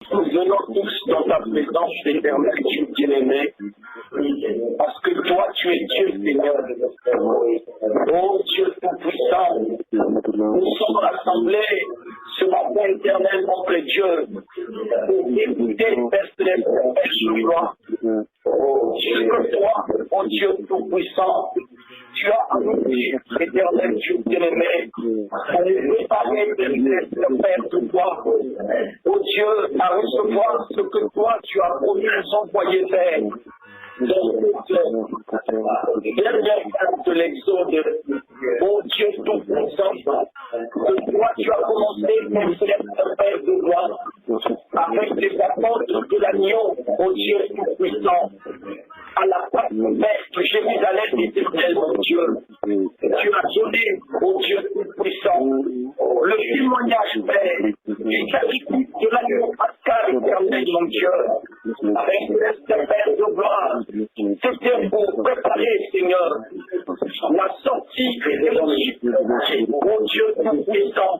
Nous venons tous dans ta présence éternelle, Dieu bien-aimé, parce que toi, tu es Dieu, Seigneur. Oh Dieu tout-puissant, nous sommes rassemblés ce matin éternel, notre Dieu, pour écouter Père Céleste, Père Jéhovah. Oh Dieu, que toi, oh Dieu tout-puissant, tu as annoncé, éternel Dieu bien-aimé, pour nous préparer, Père de toi, oh Dieu, à recevoir ce que toi tu as promis nous envoyer faire. Dans cette dernière phase de l'Exode, oh Dieu tout-puissant, que toi tu as commencé, mon céleste Père de gloire, avec les apôtres de l'agneau, oh Dieu tout-puissant, à la porte verte de Jérusalem éternel, mon Dieu. Tu as donné, oh Dieu tout-puissant, le témoignage, Père, du sacrifice de l'agneau pascal éternel, mon Dieu, avec céleste Père de gloire. C'était pour préparer, Seigneur, la sortie de l'Égypte, oh Dieu tout-puissant.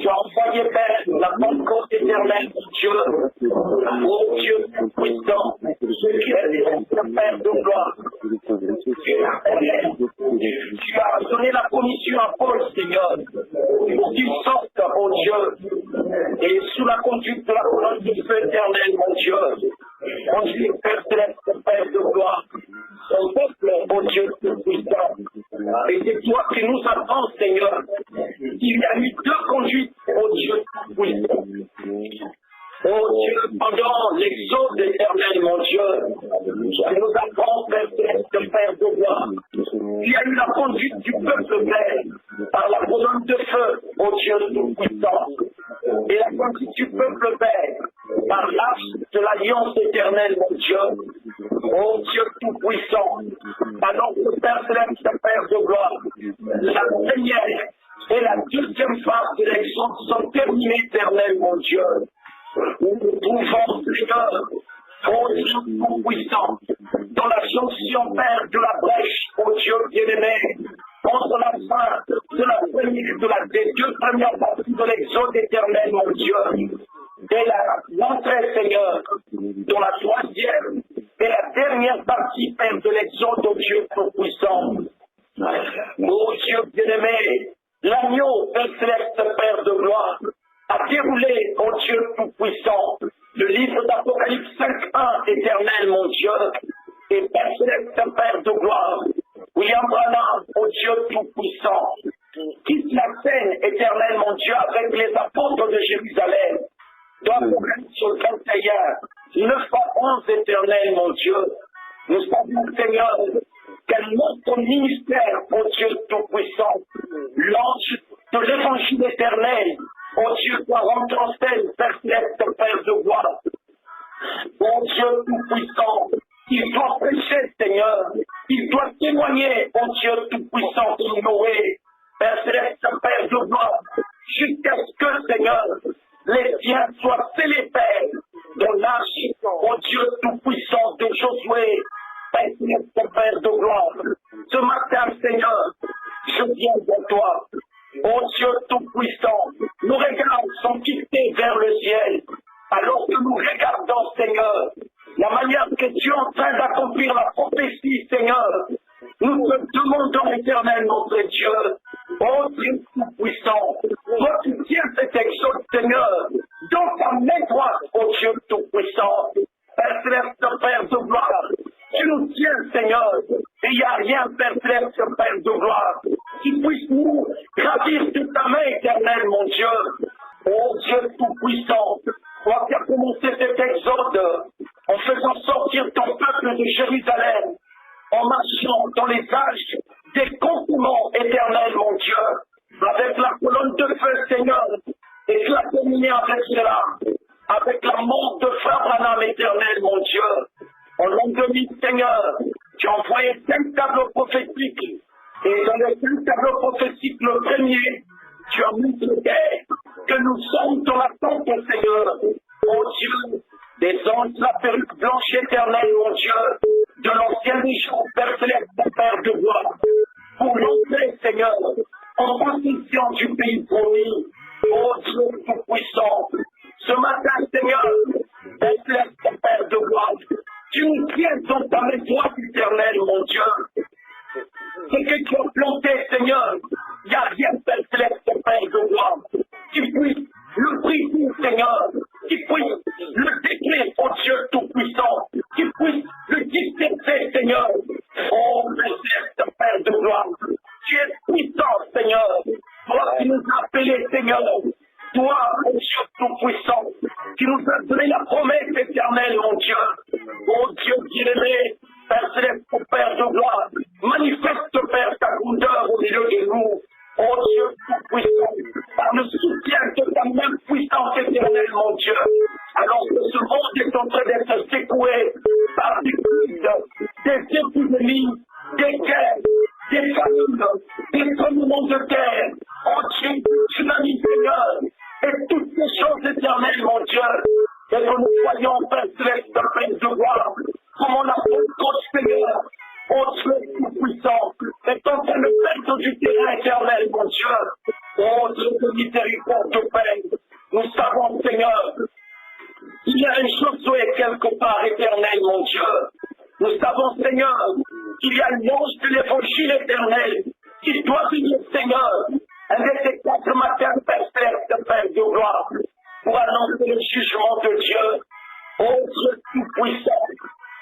Tu as envoyé, Père, la Pentecôte éternelle, mon Dieu, oh Dieu tout-puissant, qui est le Père de gloire. Tu as donné la commission à Paul, Seigneur, pour qu'il sorte, oh Dieu, et sous la conduite de la colonne de feu éternel, mon Dieu, mon Dieu, Père céleste, Père de gloire, son peuple, oh Dieu tout-puissant. Et c'est toi qui nous apprends, Seigneur, qu'il y a eu deux conduites, oh Dieu tout-puissant. Oh Dieu, pendant l'exode éternel, mon Dieu, tu nous apprends, Père céleste, Père de gloire, il y a eu la conduite du peuple Père par la colonne de feu, oh Dieu tout-puissant, et la conduite du peuple Père par l'arche de l'alliance éternelle, mon Dieu, oh Dieu tout-puissant, alors que Père céleste, Père de gloire, la première et la deuxième phase de l'exode sont terminées, éternel, mon Dieu. Nous nous trouvons, Seigneur, oh Dieu tout-puissant, dans la jonction, Père, de la brèche, oh Dieu bien-aimé, entre la fin des deux premières parties de l'exode éternel, mon Dieu, et l'entrée, Seigneur, dans la troisième et la dernière partie, Père, de l'exode, oh Dieu tout-puissant. Oh Dieu bien-aimé, l'agneau, Père céleste, Père de gloire, a déroulé, oh Dieu tout-puissant, le livre d'Apocalypse 5.1, éternel, mon Dieu, et Père céleste, Père de gloire, William Branham, oh Dieu tout-puissant, quitte la scène, éternel, mon Dieu, avec les apôtres de Jérusalem, dans Apocalypse 21, 9 à 11, éternel, mon Dieu, nous savons, Seigneur, qu'elle montre ton ministère, oh Dieu tout-puissant, l'ange de l'évangile éternel, oh Dieu, doit rentrer en scène, Père céleste, Père de gloire. Oh Dieu tout-puissant, il doit prêcher, Seigneur. Il doit témoigner, oh Dieu tout-puissant, sur Noé, Père céleste, Père de gloire, jusqu'à ce que, Seigneur, les siens soient scellés, Père, dans l'arche, oh Dieu tout-puissant de Josué, Père céleste, Père de gloire. Ce matin, Seigneur, je viens vers toi. Oh Dieu tout-puissant, nos regards sont fixés vers le ciel, alors que nous regardons, Seigneur, la manière que tu es en train d'accomplir la prophétie, Seigneur. Nous te demandons, éternel, notre Dieu, oh Dieu tout-puissant, toi qui tiens cet exode, Seigneur, dans ta main droite, oh Dieu tout-puissant, Père céleste, Père de gloire, tu nous tiens, Seigneur, et il n'y a rien, Père céleste, Père de gloire, qui puisse nous gravir sous ta main éternelle, mon Dieu. Oh Dieu tout-puissant, toi qui as commencé cet exode en faisant sortir ton peuple de Jérusalem, en marchant dans les âges des continents éternels, mon Dieu, avec la colonne de feu, Seigneur, et tu as terminé avec cela, avec la mort de Frère Branham éternel, mon Dieu. En l'an 2000, Seigneur, tu as envoyé 5 tableaux prophétiques. Et dans les 5 tableaux prophétiques, le premier, tu as montré que nous sommes dans l'attente, Seigneur, oh Dieu, des anges, la perruque blanche éternelle, mon Dieu, de l'ancien légion, Père céleste, Père de gloire, pour l'entrée, Seigneur, en possession du pays promis, oh Dieu tout-puissant, Ce matin, Seigneur, Père, Père de gloire, tu nous tiens dans ta main droite éternelle, mon Dieu. Ce que tu as planté, Seigneur, il n'y a rien, Père céleste, Père de gloire, qui puisse le briser, Seigneur, qui puisse le détruire, oh Dieu Tout-Puissant, qui puisse le disperser, Seigneur. Oh, Père céleste, Père de gloire, tu es puissant, Seigneur. Toi qui nous as appelés, Seigneur, toi, mon Dieu Tout-Puissant, qui nous as donné la promesse éternelle, mon Dieu. Oh Dieu bien-aimé, Père céleste, Père de gloire, manifeste, Père, ta grandeur au milieu de nous. Oh Dieu Tout-Puissant, par le soutien de ta même puissance éternelle, mon Dieu. Alors que ce monde est en train d'être secoué par des crises, des épidémies, des guerres, des famines, des tremblements de terre. Oh Dieu, tsunami, Seigneur, et toutes ces choses éternelles, mon Dieu. Et que nous voyons, Père céleste, Père de gloire, comment la Pentecôte, Seigneur, oh Dieu Tout-Puissant, est en train de perdre du terrain éternel, mon Dieu. Oh Dieu de miséricorde, Père, nous savons, Seigneur, il y a une chose quelque part éternelle, mon Dieu. Nous savons, Seigneur, qu'il y a l'ange de l'évangile éternel qui doit venir, Seigneur, un de ces 4 matins, Père céleste, Père de gloire, pour annoncer le jugement de Dieu. Oh Dieu Tout-Puissant,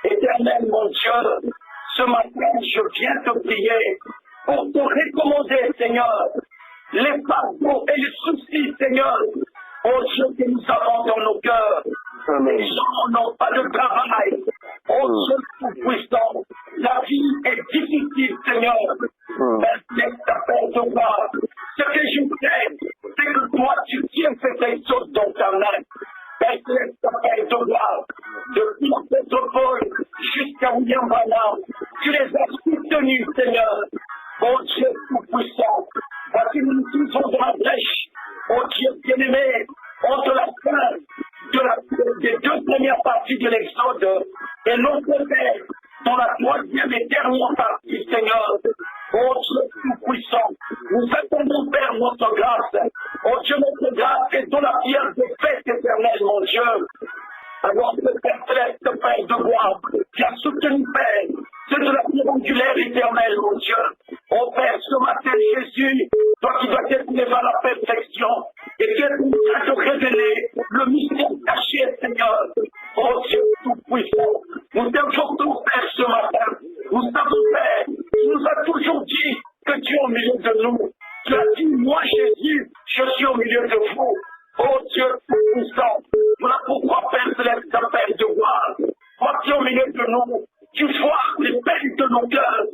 éternel, mon Dieu, ce matin, je viens te prier pour te recommander, Seigneur, les fardeaux et les soucis, Seigneur, oh Dieu, que nous avons dans nos cœurs. Les gens n'ont pas de travail. Oh Dieu Tout-Puissant, la vie est difficile, Seigneur. Laisse ta paix de gloire. Ce que je sais, c'est que toi, tu tiens ces choses dans ta main. Laisse ta paix de gloire. Depuis l'apôtre Paul jusqu'à William Branham, tu les as soutenus, Seigneur. Oh Dieu Tout-Puissant, parce que nous nous sommes dans la brèche. Oh Dieu bien-aimé, entre la fin des 2 premières parties de l'Exode et l'autre Père, dans la 3e et dernière partie, Seigneur. Oh Dieu Tout-Puissant, nous attendons, Père, notre grâce. Oh Dieu, notre grâce est dans la pierre de fête éternelle, mon Dieu. Alors que Père céleste, Père de gloire, qui a soutenu, Père, ceux de la pierre angulaire éternelle, mon Dieu. Oh Père, ce matin, Jésus, toi qui dois être élevé à la perfection, et qui nous a de révéler le mystère caché, Seigneur. Oh Dieu Tout-Puissant, nous t'exhortons, Père, ce matin. Nous savons, Père, tu nous as toujours dit que tu es au milieu de nous. Tu as dit, moi, Jésus, je suis au milieu de vous. Oh Dieu Tout-Puissant, voilà pourquoi, Père céleste, Père de gloire, toi qui es au milieu de nous, tu vois les peines de nos cœurs.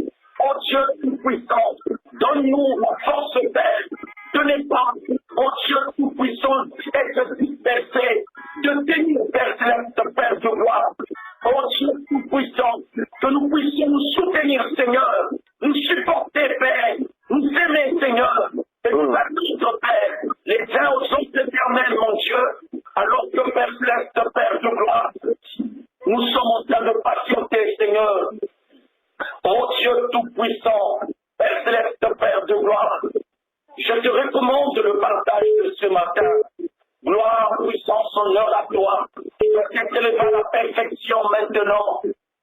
Oh Dieu Tout-Puissant, donne-nous la force, Père, de ne pas, oh Dieu Tout-Puissant, être dispersé, de tenir, Père céleste, Père de gloire. Oh Dieu Tout-Puissant, que nous puissions nous soutenir, Seigneur, nous supporter, Père, nous aimer, Seigneur, et nous attendre, Père, les uns aux autres éternels, mon Dieu, alors que Père céleste, Père de gloire, nous sommes en train de patienter, Seigneur. Oh Dieu Tout-Puissant, Père céleste, Père de gloire, je te recommande le partage de ce matin. Gloire, puissance, honneur à toi, qui doit être élevé à la perfection maintenant.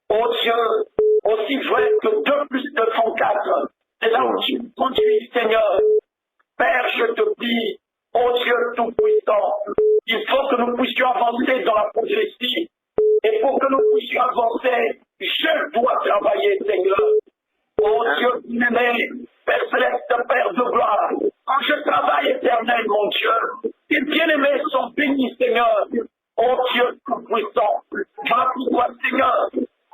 Oh Dieu, aussi vrai que 2 plus 2 font 4. C'est là où tu conduis, Seigneur. Père, je te prie, oh Dieu Tout-Puissant, il faut que nous puissions avancer dans la prophétie. Et pour que nous puissions avancer, je dois travailler, Seigneur. Oh Dieu bien-aimé, Père céleste, Père de gloire, quand je travaille éternel, mon Dieu, tes bien-aimés sont bénis, Seigneur. Oh Dieu Tout-Puissant, voilà pourquoi, Seigneur,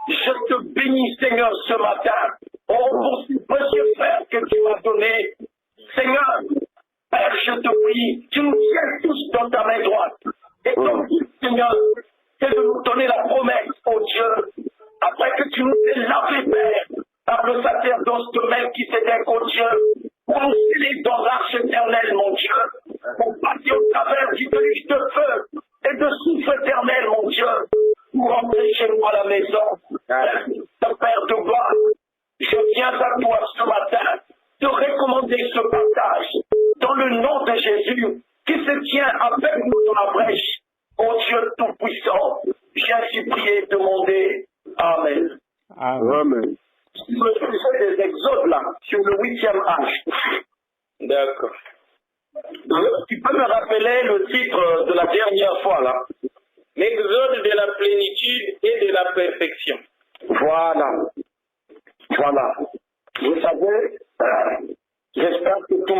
je te bénis, Seigneur, ce matin. Oh, pour ce précieux frère que tu m'as donné. Seigneur, Père, je te prie, tu nous tiens tous dans ta main droite. Et ton but, Seigneur, c'est de nous donner la promesse, oh Dieu, après que tu nous aies lavé, Père, par le sacerdoce de Melchisédek, oh Dieu, pour nous sceller dans l'arche éternelle, mon Dieu, pour passer au travers du déluge de feu et de souffle éternel, mon Dieu, pour rentrer chez nous à la maison. Père de gloire, je viens à toi ce matin te recommander ce partage dans le nom de Jésus qui se tient avec nous dans la brèche. ô Dieu Tout-Puissant, j'ai ainsi prié et demandé. Amen. Amen. Je me faisais des exodes là, sur le 8e âge. D'accord. Tu peux me rappeler le titre de la dernière fois là? L'exode de la plénitude et de la perfection. Voilà. Voilà. Vous savez, j'espère que tout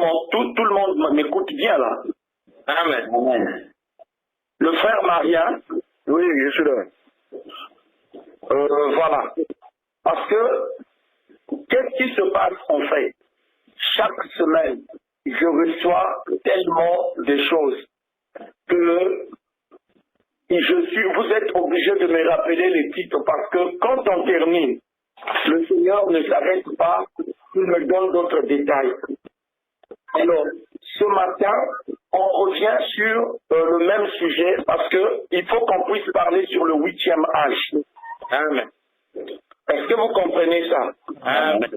le monde m'écoute bien là. Amen. Amen. Le frère Marien, Oui, je suis là. voilà. Parce que, qu'est-ce qui se passe en fait? Chaque semaine, je reçois tellement de choses que vous êtes obligé de me rappeler les titres parce que quand on termine, le Seigneur ne s'arrête pas, il me donne d'autres détails. Alors, ce matin, on revient sur le même sujet parce qu'il faut qu'on puisse parler sur le 8e âge. Amen. Est-ce que vous comprenez ça? Amen.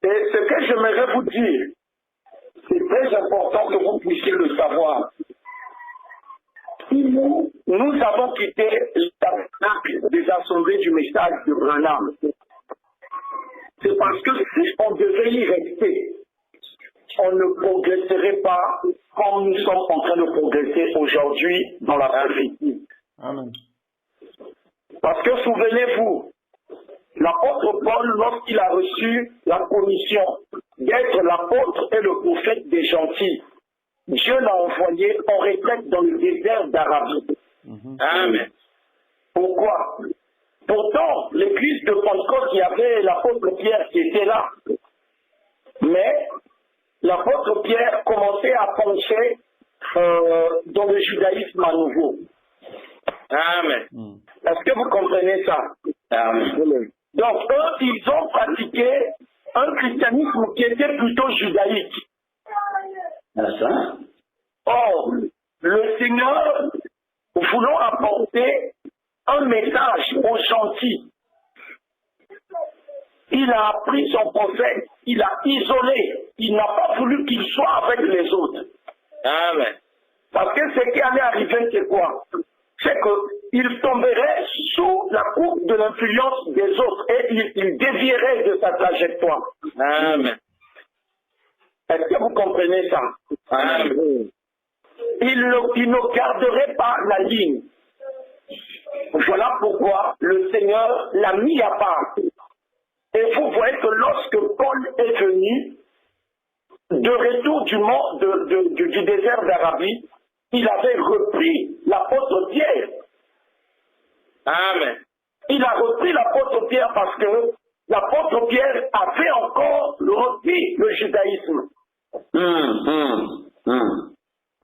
Et ce que j'aimerais vous dire, c'est très important que vous puissiez le savoir. Nous avons quitté le tabernacle des assemblées du message de Branham. C'est parce que si on devait y rester, on ne progresserait pas comme nous sommes en train de progresser aujourd'hui dans la prophétie. Amen. Parce que souvenez-vous, l'apôtre Paul, lorsqu'il a reçu la commission d'être l'apôtre et le prophète des gentils, Dieu l'a envoyé en retraite dans le désert d'Arabie. Amen. Pourquoi? Pourtant, l'église de Pentecôte, il y avait l'apôtre Pierre qui était là. Mais l'apôtre Pierre commençait à pencher dans le judaïsme à nouveau. Amen. Est-ce que vous comprenez ça? Amen. Donc, eux, ils ont pratiqué un christianisme qui était plutôt judaïque. Or, le Seigneur, voulant apporter un message aux gentils, il a appris son prophète, il a isolé, il n'a pas voulu qu'il soit avec les autres. Amen. Parce que ce qui allait arriver, c'est quoi? C'est qu'il tomberait sous la coupe de l'influence des autres et il dévierait de sa trajectoire. Amen. Est-ce que vous comprenez ça? Amen. Il ne garderait pas la ligne. Voilà pourquoi le Seigneur l'a mis à part. Et vous voyez que lorsque Paul est venu, de retour du désert d'Arabie, il avait repris l'apôtre Pierre. Amen. Il a repris l'apôtre Pierre parce que l'apôtre Pierre avait encore repris le judaïsme.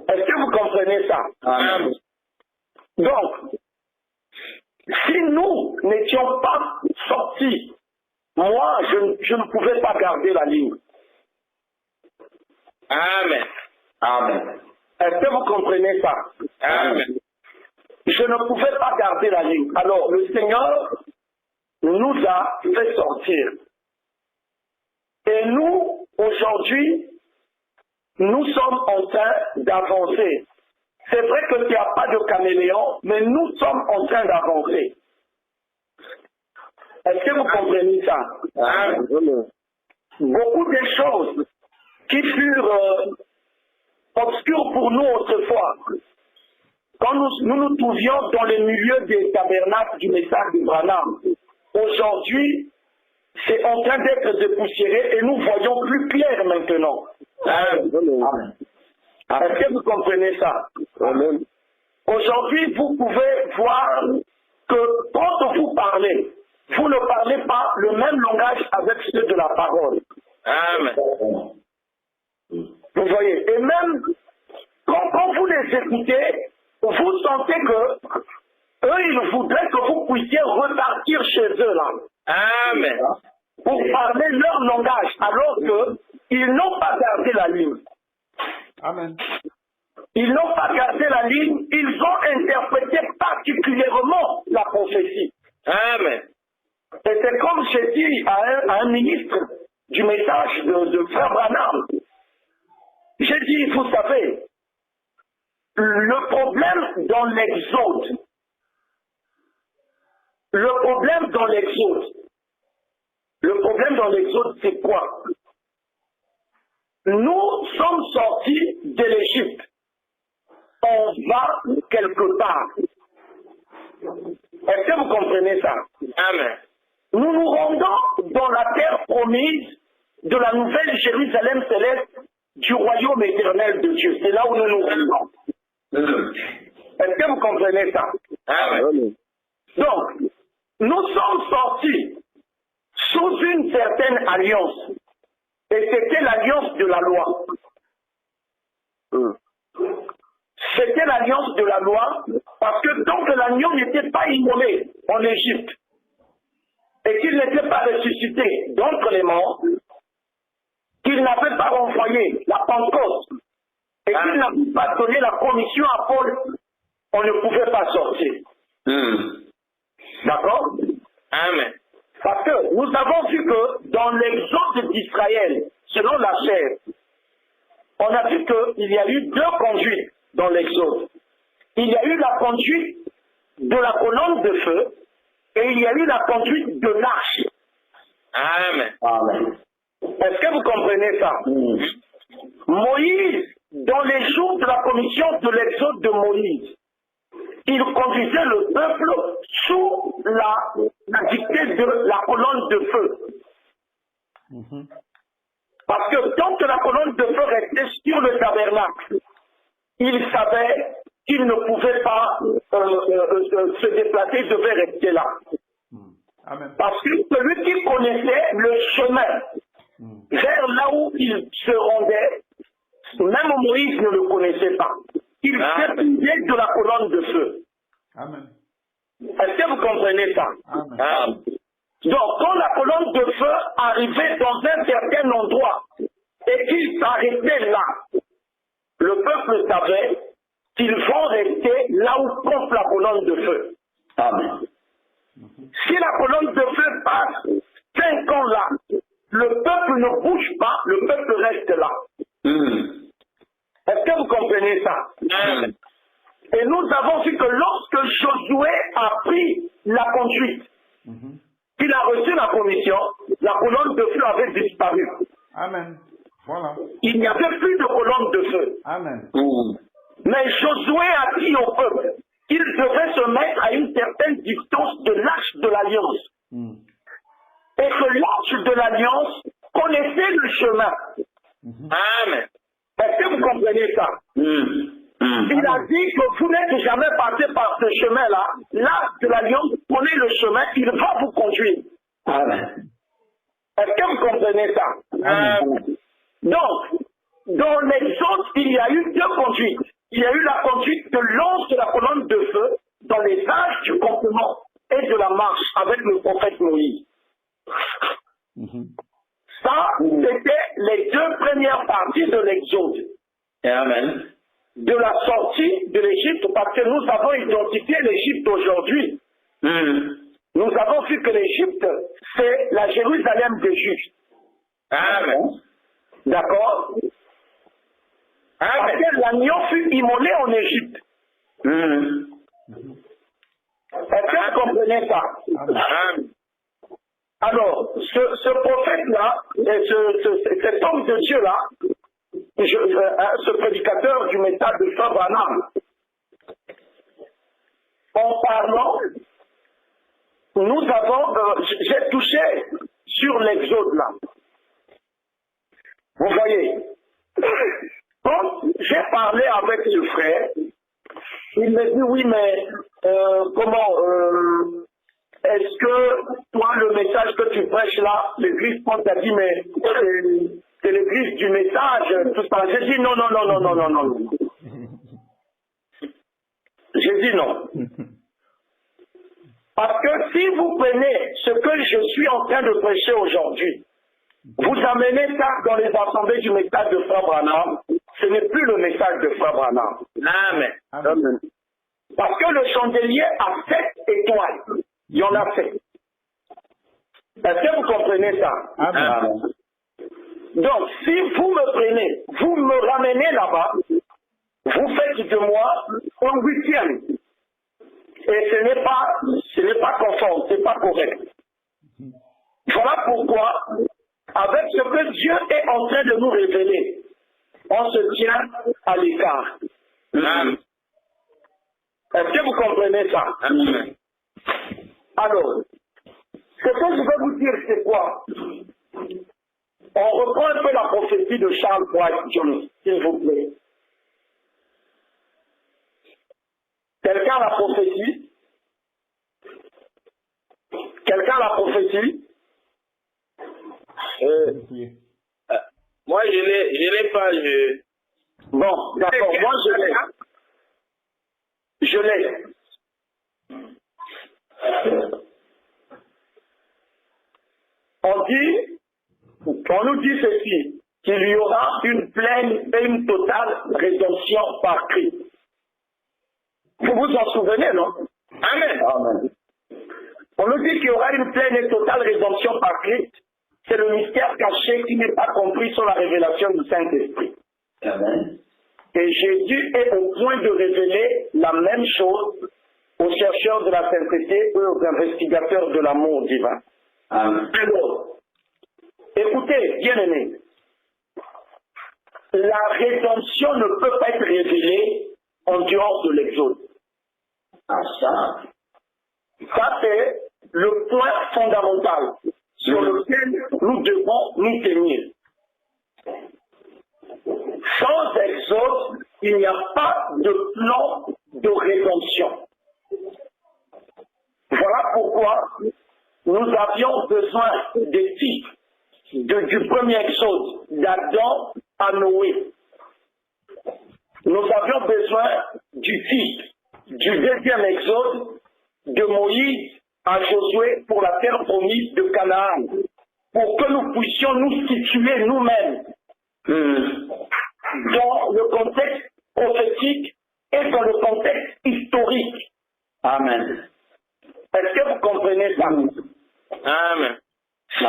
Est-ce que vous comprenez ça? Amen. Donc, si nous n'étions pas sortis, moi, je ne pouvais pas garder la ligne. Amen. Amen. Est-ce que vous comprenez ça? Amen. Je ne pouvais pas garder la ligne. Alors, le Seigneur nous a fait sortir. Et nous, aujourd'hui, nous sommes en train d'avancer. C'est vrai qu'il n'y a pas de caméléon, mais nous sommes en train d'avancer. Est-ce que vous comprenez ça? Amen. Beaucoup de choses qui furent obscures pour nous autrefois, quand nous nous trouvions dans le milieu des tabernacles du message de Branham, aujourd'hui, c'est en train d'être dépoussiéré et nous voyons plus clair maintenant. Amen. Est-ce que vous comprenez ça? Amen. Aujourd'hui, vous pouvez voir que quand vous parlez, vous ne parlez pas le même langage avec ceux de la parole. Amen. Vous voyez, et même quand vous les écoutez, vous sentez que eux, ils voudraient que vous puissiez repartir chez eux là. Amen. Pour parler leur langage, alors qu'ils n'ont pas gardé la ligne. Amen. Ils n'ont pas gardé la ligne, ils ont interprété particulièrement la prophétie. Amen. Et c'est comme j'ai dit à un ministre du message de Frère Branham. J'ai dit, vous savez, le problème dans l'Exode, le problème dans l'Exode, c'est quoi? Nous sommes sortis de l'Égypte. On va quelque part. Est-ce que vous comprenez ça? Amen. Nous nous rendons dans la terre promise de la nouvelle Jérusalem céleste du royaume éternel de Dieu. C'est là où nous nous rendons. Est-ce que vous comprenez ça? Amen. Donc, nous sommes sortis sous une certaine alliance. Et c'était l'alliance de la loi. C'était l'alliance de la loi parce que tant que l'agneau n'était pas immolé en Égypte et qu'il n'était pas ressuscité d'entre les morts, qu'il n'avait pas renvoyé la Pentecôte et qu'il n'avait pas donné la commission à Paul, on ne pouvait pas sortir. D'accord? Amen. Parce que nous avons vu que dans l'exode d'Israël, selon la chair, on a vu qu'il y a eu deux conduites dans l'exode. Il y a eu la conduite de la colonne de feu et il y a eu la conduite de l'arche. Amen. Amen. Est-ce que vous comprenez ça? Moïse, dans les jours de la commission de l'exode de Moïse, il conduisait le peuple sous la dictée de la colonne de feu. Parce que tant que la colonne de feu restait sur le tabernacle, il savait qu'il ne pouvait pas se déplacer, il devait rester là. Amen. Parce que celui qui connaissait le chemin vers là où il se rendait, même Moïse ne le connaissait pas. Il dépendait de la colonne de feu. Amen. Est-ce que vous comprenez ça? Amen. Donc, quand la colonne de feu arrivait dans un certain endroit et qu'il s'arrêtait là, le peuple savait qu'ils vont rester là où compte la colonne de feu. Amen. Si la colonne de feu passe 5 ans là, le peuple ne bouge pas, le peuple reste là. Est-ce que vous comprenez ça? Et nous avons vu que lorsque Josué a pris la conduite, qu'il a reçu la commission, la colonne de feu avait disparu. Amen. Voilà. Il n'y avait plus de colonne de feu. Amen. Mais Josué a dit au peuple qu'il devait se mettre à une certaine distance de l'arche de l'alliance. Et que l'arche de l'alliance connaissait le chemin. Amen. Est-ce que vous comprenez ça? Il a dit que vous n'êtes jamais passé par ce chemin-là. L'arche de l'alliance connaît le chemin, il va vous conduire. Amen. Est-ce que vous comprenez ça? Donc, dans l'Exode, il y a eu deux conduites. Il y a eu la conduite de l'ange de la colonne de feu dans les âges du complément et de la marche avec le prophète Moïse. Ça, c'était les deux premières parties de l'Exode. Amen. De la sortie de l'Égypte, parce que nous avons identifié l'Égypte aujourd'hui. Nous avons vu que l'Égypte, c'est la Jérusalem des Juifs. Amen. D'accord? Parce que l'agneau fut immolé en Égypte. Est-ce que vous comprenez ça? Alors, ce prophète-là, cet homme de Dieu-là, ce prédicateur du message de Frère Branham, en parlant, nous avons, j'ai touché sur l'Exode là. Vous voyez, quand j'ai parlé avec ce frère, il me dit oui, mais comment est-ce que toi, le message que tu prêches là, l'église Ponte t'a dit, mais c'est l'église du message, tout ça. J'ai dit non. J'ai dit non. Parce que si vous prenez ce que je suis en train de prêcher aujourd'hui, vous amenez ça dans les assemblées du message de Frère Branham, ce n'est plus le message de Frère Branham. Amen. Amen. Parce que le chandelier a 7 étoiles. Il y en a 7. Est-ce que vous comprenez ça? Amen. Donc, si vous me prenez, vous me ramenez là-bas, vous faites de moi un huitième. Et ce n'est pas conforme, ce n'est pas correct. Voilà pourquoi, avec ce que Dieu est en train de nous révéler, on se tient à l'écart. Est-ce que vous comprenez ça? Alors, ce que je veux vous dire, c'est quoi? On reprend un peu la prophétie de Charles White Jones, s'il vous plaît. Quelqu'un a la prophétie? Quelqu'un a la prophétie? Moi, je l'ai pas. Bon, d'accord, moi je l'ai. Je l'ai. On nous dit ceci, qu'il y aura une pleine et une totale rédemption par Christ. Vous vous en souvenez, non? Amen. Amen. On nous dit qu'il y aura une pleine et totale rédemption par Christ. C'est le mystère caché qui n'est pas compris sur la révélation du Saint-Esprit. Amen. Et Jésus est au point de révéler la même chose aux chercheurs de la sainteté et aux investigateurs de l'amour divin. Amen. Alors, écoutez, bien-aimés, la rédemption ne peut pas être révélée en dehors de l'Exode. Ça c'est le point fondamental sur lequel nous devons nous tenir. Sans Exode, il n'y a pas de plan de rédemption. Voilà pourquoi nous avions besoin des types du premier Exode, d'Adam à Noé. Nous avions besoin du type du deuxième Exode, de Moïse à Josué pour la terre promise de Canaan, pour que nous puissions nous situer nous-mêmes dans le contexte prophétique et dans le contexte historique. Amen. Est-ce que vous comprenez ça? Amen. Si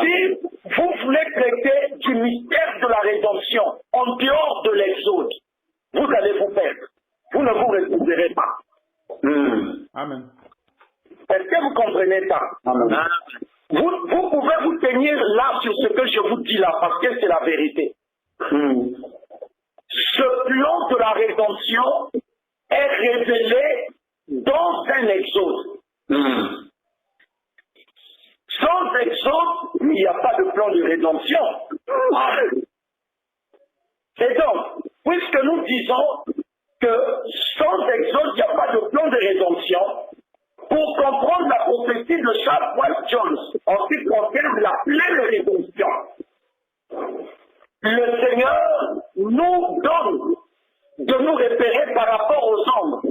vous voulez traiter du mystère de la rédemption en dehors de l'Exode, vous allez vous perdre. Vous ne vous retrouverez pas. Amen. Est-ce que vous comprenez ça? Amen. Vous pouvez vous tenir là sur ce que je vous dis là, parce que c'est la vérité. Ce plan de la rédemption est révélé dans un Exode. Sans Exode, il n'y a pas de plan de rédemption. Et donc, puisque nous disons que sans Exode, il n'y a pas de plan de rédemption, pour comprendre la prophétie de Charles White Jones en ce qui concerne la pleine rédemption, le Seigneur nous donne de nous repérer par rapport aux ombres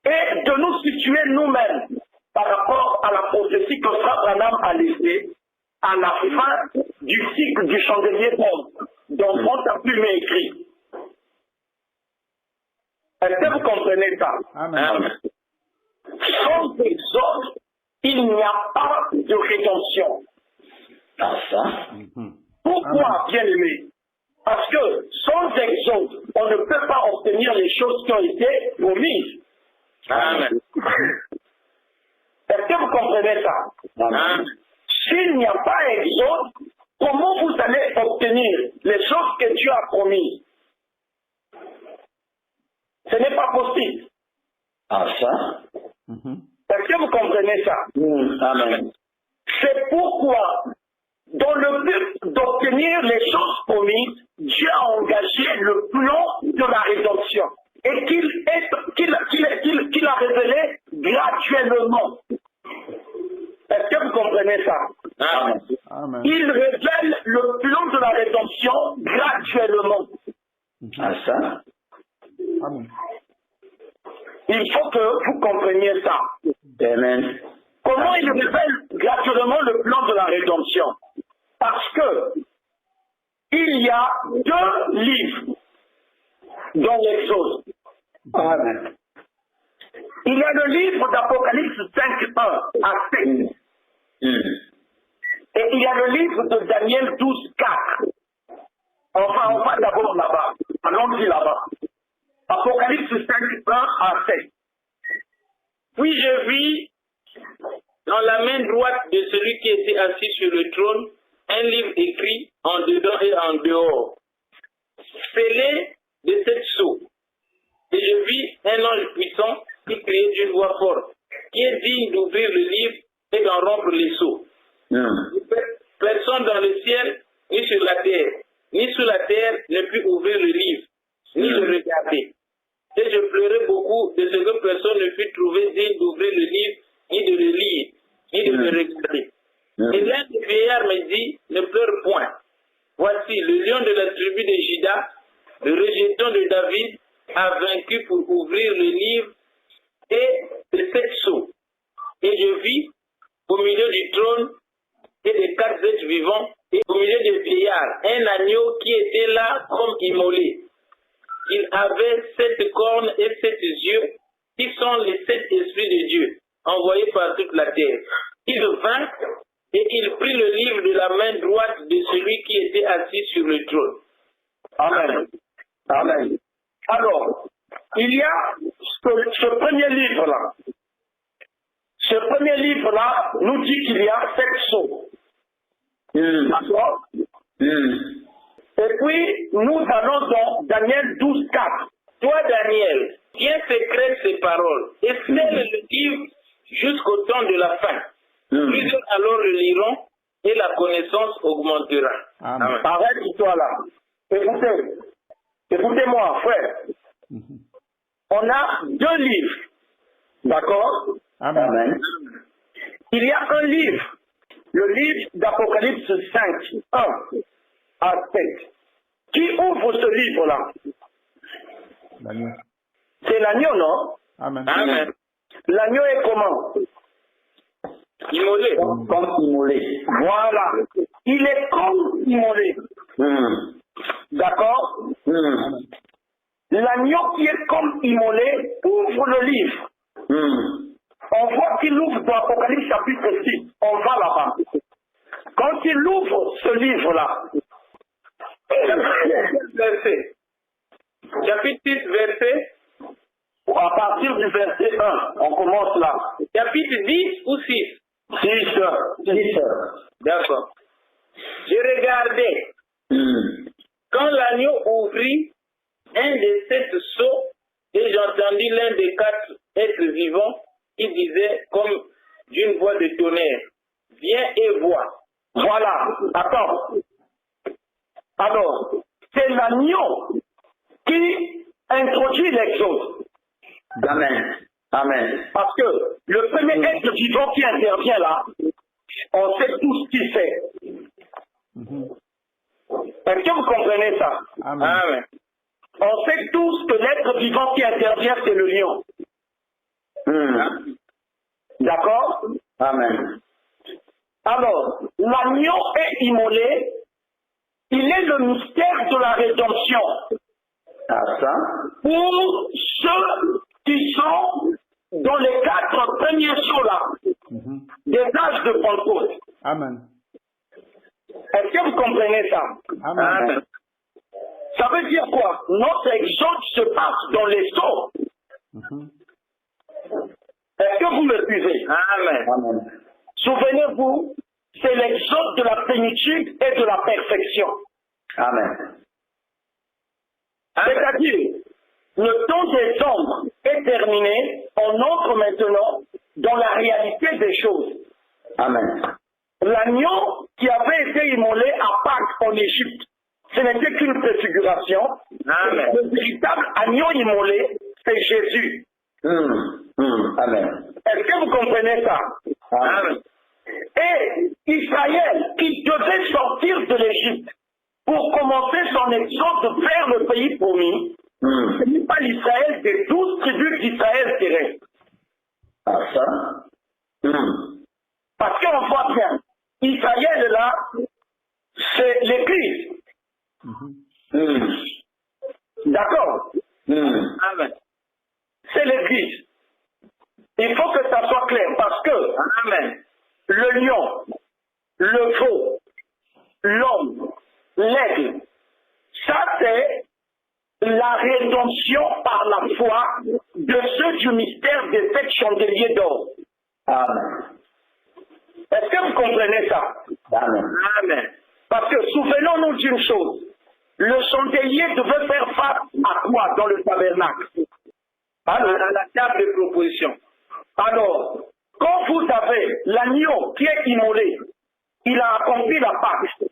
et de nous situer nous-mêmes par rapport à la prophétie que Frère Branham a laissée à la fin du cycle du chandelier d'ombre, dont on a pu m'écrire. Est-ce que vous comprenez ça? Amen. Sans Exode, il n'y a pas de rédemption. Pourquoi, bien-aimé? Parce que sans Exode, on ne peut pas obtenir les choses qui ont été promises. Amen. Est-ce que vous comprenez ça? Amen. S'il n'y a pas Exode, comment vous allez obtenir les choses que Dieu a promises? Ce n'est pas possible. Est-ce que vous comprenez ça? Amen. C'est pourquoi, dans le but d'obtenir les choses promises, Dieu a engagé le plan de la rédemption et qu'il a révélé graduellement. Est-ce que vous comprenez ça? Amen. Amen. Il révèle le plan de la rédemption graduellement. Amen. Il faut que vous compreniez ça. Amen. Comment il révèle graduellement le plan de la rédemption? Parce que il y a deux livres dans l'Exode. Amen. Il y a le livre d'Apocalypse 5:1 à 7. Et il y a le livre de Daniel 12:4. Enfin, on va d'abord là-bas. Allons-y là-bas. Apocalypse 5, 1 à 7. Puis je vis dans la main droite de celui qui était assis sur le trône un livre écrit en dedans et en dehors, scellé de 7 sceaux. Et je vis un ange puissant qui criait d'une voix forte, qui est digne d'ouvrir le livre et d'en rompre les sceaux. Personne dans le ciel, ni sur la terre, ni sous la terre ne put ouvrir le livre, ni le regarder. Et je pleurais beaucoup de ce que personne ne put trouver digne d'ouvrir le livre, ni de le lire, ni de le regarder. Et l'un des vieillards me dit, ne pleure point. Voici, le lion de la tribu de Juda, le rejeton de David, a vaincu pour ouvrir le livre et les 7 sceaux. Et je vis au milieu du trône et des 4 êtres vivants, et au milieu des vieillards, un agneau qui était là comme immolé. Il avait 7 cornes et 7 yeux, qui sont les 7 esprits de Dieu, envoyés par toute la terre. Il vint et il prit le livre de la main droite de celui qui était assis sur le trône. Amen. Amen. Alors, il y a ce premier livre-là. Ce premier livre-là nous dit qu'il y a 7 sceaux. D'accord? Et puis, nous allons dans Daniel 12, 4. Toi, Daniel, tiens secret ces paroles et scelle le livre jusqu'au temps de la fin. Plusieurs alors le liront et la connaissance augmentera. Amen. Arrête-toi là. Écoutez-moi, frère. On a 2 livres. D'accord? Amen. Il y a un livre, le livre d'Apocalypse 5, 1 à 7. Qui ouvre ce livre-là? L'agneau. C'est l'agneau, non? Amen. Amen. L'agneau est comment? Immolé. Comme immolé. Voilà. Il est comme immolé. D'accord? L'agneau qui est comme immolé ouvre le livre. On voit qu'il ouvre dans Apocalypse chapitre 6. On va là-bas. Quand il ouvre ce livre-là, Verset. Chapitre 6, verset. à partir du verset 1, on commence là. Chapitre 10 ou 6? 6. D'accord. Je regardais. Quand l'agneau ouvrit un des 7 sceaux, et j'entendis l'un des 4 êtres vivants qui disait comme d'une voix de tonnerre, viens et vois. Voilà. Attends. Alors, c'est l'agneau qui introduit l'exode. Amen. Amen. Parce que le premier être vivant qui intervient là, on sait tout ce qu'il fait. Est-ce que vous comprenez ça? Amen. Amen. On sait tous que l'être vivant qui intervient, c'est le lion. D'accord? Amen. Alors, l'agneau est immolé. Il est le mystère de la rédemption Ah, ça? pour ceux qui sont dans les 4 premiers sceaux-là, des âges de Pentecôte. Amen. Est-ce que vous comprenez ça? Amen. Amen. Ça veut dire quoi? Notre exode se passe dans les sceaux. Est-ce que vous me suivez? Amen. Amen. Souvenez-vous, c'est l'exode de la plénitude et de la perfection. Amen. C'est-à-dire, le temps des ombres est terminé, on entre maintenant dans la réalité des choses. Amen. L'agneau qui avait été immolé à Pâques en Égypte, ce n'était qu'une préfiguration. Amen. Le véritable agneau immolé, c'est Jésus. Amen. Est-ce que vous comprenez ça? Amen. Et Israël, qui devait sortir de l'Égypte pour commencer son exode vers le pays promis, ce n'est pas l'Israël des 12 tribus d'Israël qui reste. Ah, ça? Parce qu'on voit bien, Israël là, c'est l'Église. D'accord? Amen. C'est l'Église. Il faut que ça soit clair parce que Amen. le lion, le veau, l'homme, l'aigle, ça c'est la rédemption par la foi de ceux du mystère des 7 chandeliers d'or. Amen. Est-ce que vous comprenez ça? Amen. Amen. Parce que souvenons-nous d'une chose. Le chandelier devait faire face à quoi dans le tabernacle? À la table de proposition. Alors, quand vous avez l'agneau qui est immolé, il a accompli la Pâque.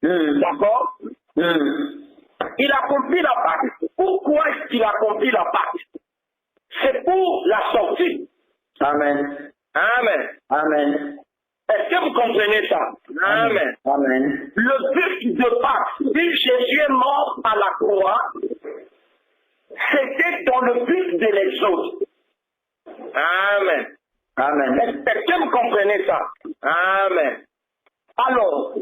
D'accord? Il a accompli la Pâque. Pourquoi est-ce qu'il a accompli la Pâque? C'est pour la sortie. Amen. Amen. Amen. Est-ce que vous comprenez ça? Amen. Amen. Le but de Pâque, si Jésus est mort à la croix, c'était dans le but de l'exode. Amen. Amen. Est-ce que vous comprenez ça? Amen. Alors,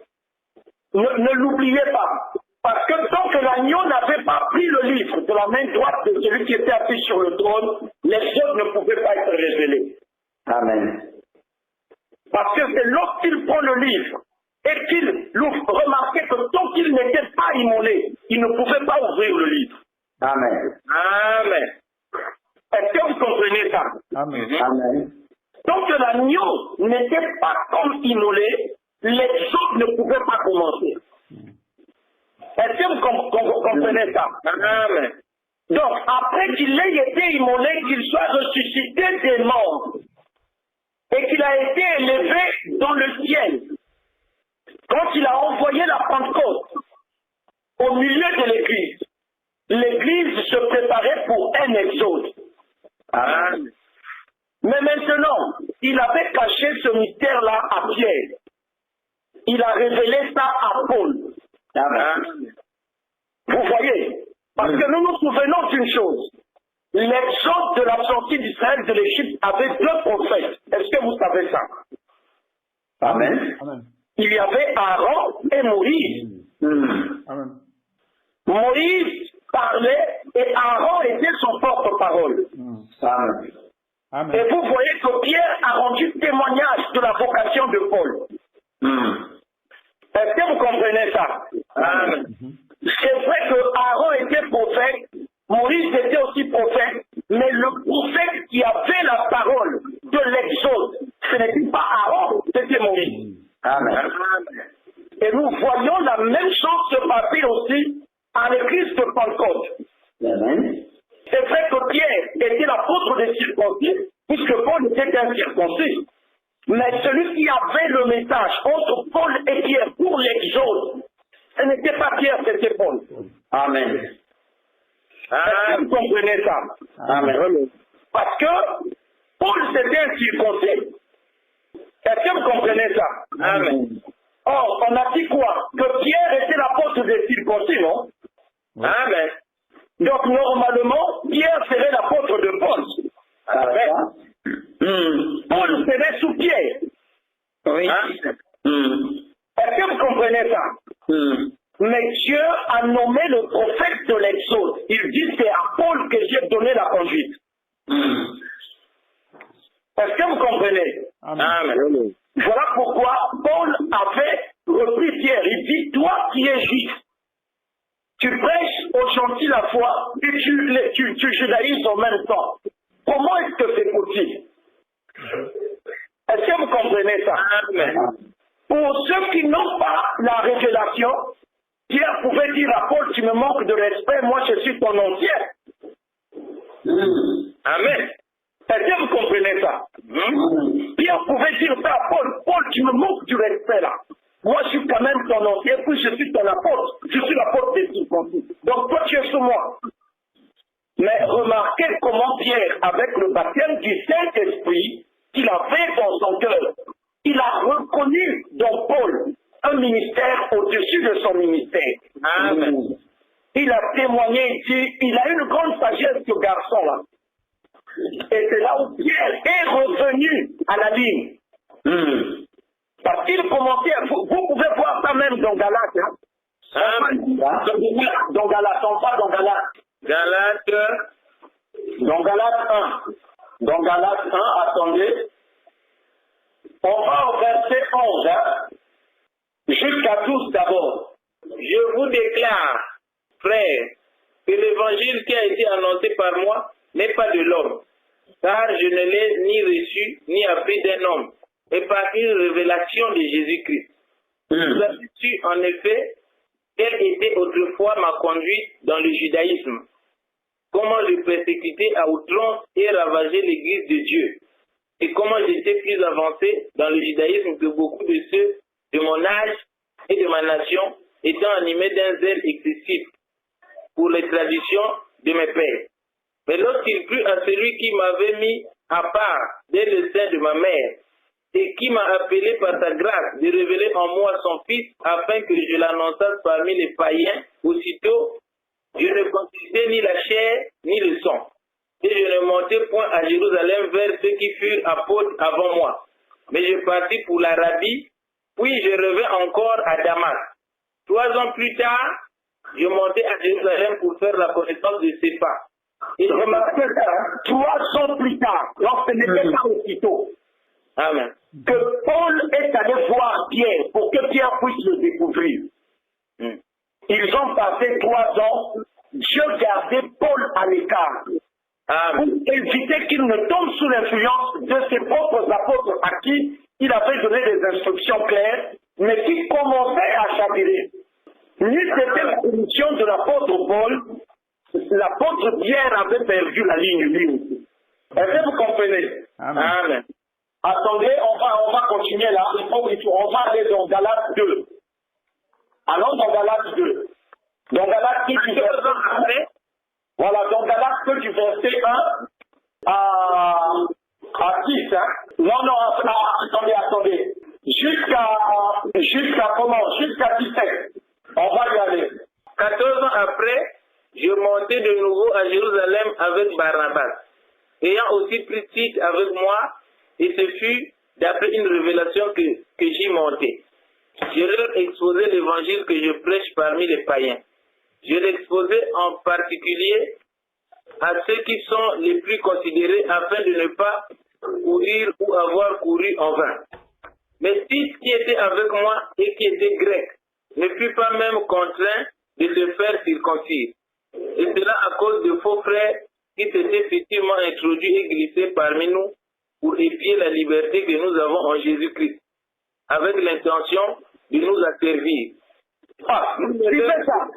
ne l'oubliez pas. Parce que tant que l'agneau n'avait pas pris le livre de la main droite de celui qui était assis sur le trône, l'exode ne pouvait pas être révélé. Amen. Parce que c'est lorsqu'il prend le livre et qu'il l'ouvre, remarquez que tant qu'il n'était pas immolé, il ne pouvait pas ouvrir le livre. Amen. Amen. Est-ce que vous comprenez ça? Amen. Amen. Tant que l'agneau n'était pas comme immolé, l'exode ne pouvait pas commencer. Est-ce que vous comprenez ça? Amen. Donc, après qu'il ait été immolé, qu'il soit ressuscité des morts, et qu'il a été élevé dans le ciel, quand il a envoyé la Pentecôte au milieu de l'Église se préparait pour un exode. Amen. Mais maintenant, il avait caché ce mystère-là à Pierre. Il a révélé ça à Paul. Amen. Vous voyez? Parce que nous nous souvenons d'une chose. L'exode de la sortie d'Israël de l'Égypte avait 2 prophètes. Est-ce que vous savez ça? Amen. Amen. Il y avait Aaron et Moïse. Amen. Moïse parlait et Aaron était son porte-parole. Amen. Et Amen. vous voyez que Pierre a rendu témoignage de la vocation de Paul. Est-ce que vous comprenez ça? Amen. C'est vrai que Aaron était prophète, Moïse était aussi prophète, mais le prophète qui avait la parole de l'exode, ce n'était pas Aaron, c'était Moïse. Amen. Et nous voyons la même chose se passer aussi à l'église de Pentecôte. Amen. C'est vrai que Pierre était l'apôtre des circoncis, puisque Paul était un circoncis. Mais celui qui avait le message entre Paul et Pierre pour l'exode, ce n'était pas Pierre, c'était Paul. Amen. Est-ce que vous comprenez ça? Amen. Parce que Paul c'était un circoncis. Est-ce que vous comprenez ça? Amen. Or, on a dit quoi? Que Pierre était l'apôtre des circoncis, non? Amen. Donc, normalement, Pierre serait l'apôtre de Paul. Amen. Paul serait sous Pierre. Oui. Amen. Est-ce que vous comprenez ça? Mais Dieu a nommé le prophète de l'Exode. Il dit c'est à Paul que j'ai donné la conduite. Est-ce que vous comprenez? Amen. Voilà pourquoi Paul avait repris Pierre. Il dit, toi qui es juif, tu prêches aux gentils la foi et tu judaïses en même temps. Comment est-ce que c'est possible? Est-ce que vous comprenez ça? Amen. Pour ceux qui n'ont pas la révélation, Pierre pouvait dire à Paul, tu me manques de respect, moi je suis ton ancien. Amen. Est-ce que vous comprenez ça? Pierre pouvait dire ça à Paul, Paul, tu me manques du respect là. Moi je suis quand même ton ancien, puis je suis ton apôtre. Je suis l'apôtre des circoncis. Donc toi tu es sous moi. Mais remarquez comment Pierre, avec le baptême du Saint-Esprit qu'il avait dans son cœur, il a reconnu dans Paul un ministère au-dessus de son ministère. Amen. Il a témoigné, il a une grande sagesse, ce garçon-là. Et c'est là où Pierre est revenu à la ligne. Parce qu'il commençait, vous pouvez voir ça même dans Galates. Hein? Amen. Dans Galates, on parle dans Galates. Galates. Dans Galates 1. Dans Galates 1, attendez. On va au verset 11, hein? Jusqu'à 12 d'abord. Je vous déclare, frères, que l'évangile qui a été annoncé par moi n'est pas de l'homme, car je ne l'ai ni reçu ni appris d'un homme, et par une révélation de Jésus-Christ. Vous avez su en effet quelle était autrefois ma conduite dans le judaïsme, comment je persécutais à outrance et ravageais l'église de Dieu, et comment j'étais plus avancé dans le judaïsme que beaucoup de ceux de mon âge et de ma nation, étant animés d'un zèle excessif pour les traditions de mes pères. Mais lorsqu'il plut à celui qui m'avait mis à part dès le sein de ma mère, et qui m'a appelé par sa grâce de révéler en moi son Fils, afin que je l'annonçasse parmi les païens, aussitôt, je ne consultai ni la chair ni le sang. Et je ne montai point à Jérusalem vers ceux qui furent apôtres avant moi. Mais je partis pour l'Arabie, puis je revins encore à Damas. 3 ans plus tard, je montai à Jérusalem pour faire la connaissance de Cépha. Et je Remarquez ça, 3 ans plus tard, lorsque n'était pas aussitôt, Amen. que Paul est allé voir Pierre pour que Pierre puisse le découvrir. Ils ont passé 3 ans, Dieu gardait Paul à l'écart pour éviter qu'il ne tombe sous l'influence de ses propres apôtres à qui il avait donné des instructions claires, mais qui commençaient à chavirer. Ni c'était la commission de l'apôtre Paul, l'apôtre Pierre avait perdu la ligne lui aussi. Est-ce que vous comprenez? Amen. Attendez, on va continuer là. On va aller dans Galates 2. Allons dans Galates 2. Dans Galates 2 du verset, voilà, dans Galates 2 du verset 1 à 6. Hein? Non, attendez. Jusqu'à comment? Jusqu'à 17. On va y aller. 14 ans après, je montai de nouveau à Jérusalem avec Barnabas, ayant aussi pris Tite avec moi, et ce fut d'après une révélation que j'y montai. Je leur exposai l'évangile que je prêche parmi les païens. Je l'exposai en particulier à ceux qui sont les plus considérés afin de ne pas courir ou avoir couru en vain. Mais Tite qui était avec moi et qui était grec ne fut pas même contraint de se faire circoncire. Et cela à cause de faux frères qui s'étaient effectivement introduits et glissés parmi nous pour épier la liberté que nous avons en Jésus-Christ, avec l'intention de nous asservir. C'est ça.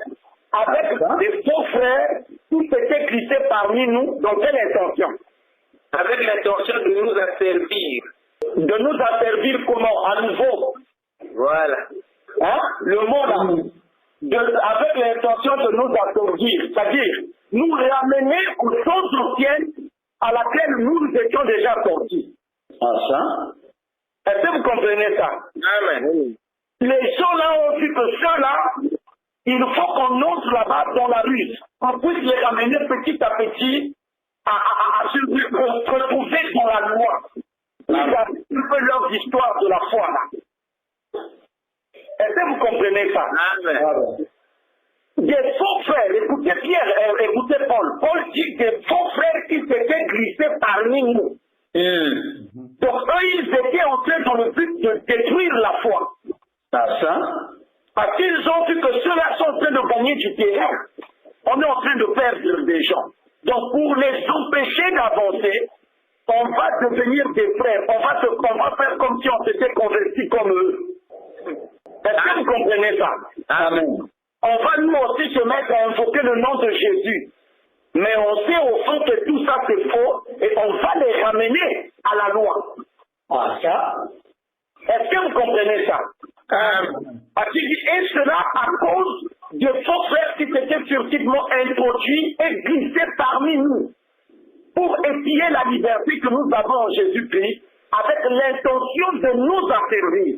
Avec des faux frères qui s'étaient glissés parmi nous, dans quelle intention? Avec l'intention de nous asservir. De nous asservir comment? À nouveau. Voilà. Hein? Le mot là. Avec l'intention de nous asservir. C'est-à-dire, nous ramener aux choses anciennes à laquelle nous étions déjà sortis. Ça? Est-ce que vous comprenez ça? Amen. Les gens là ont vu que ceux-là, il faut qu'on entre là-bas dans la rue, qu'on puisse les ramener petit à petit à se retrouver dans la loi. Ils un peu leur histoire de la foi là. Est-ce que vous comprenez ça? Amen. Des faux frères, écoutez Pierre, écoutez Paul. Paul dit des faux frères qui s'étaient glissés parmi nous. Donc eux, ils étaient entrés dans le but de détruire la foi. Ça? Parce qu'ils ont vu que ceux-là sont en train de gagner du terrain. On est en train de perdre des gens. Donc pour les empêcher d'avancer, on va devenir des frères. On va faire comme si on s'était convertis comme eux. Est-ce que vous comprenez ça? Amen. On va nous aussi se mettre à invoquer le nom de Jésus. Mais on sait au fond que tout ça c'est faux et on va les ramener à la loi. Ça? Est-ce que vous comprenez ça? Et cela à cause de faux frères qui s'étaient furtivement introduits et glissés parmi nous pour épier la liberté que nous avons en Jésus-Christ avec l'intention de nous asservir.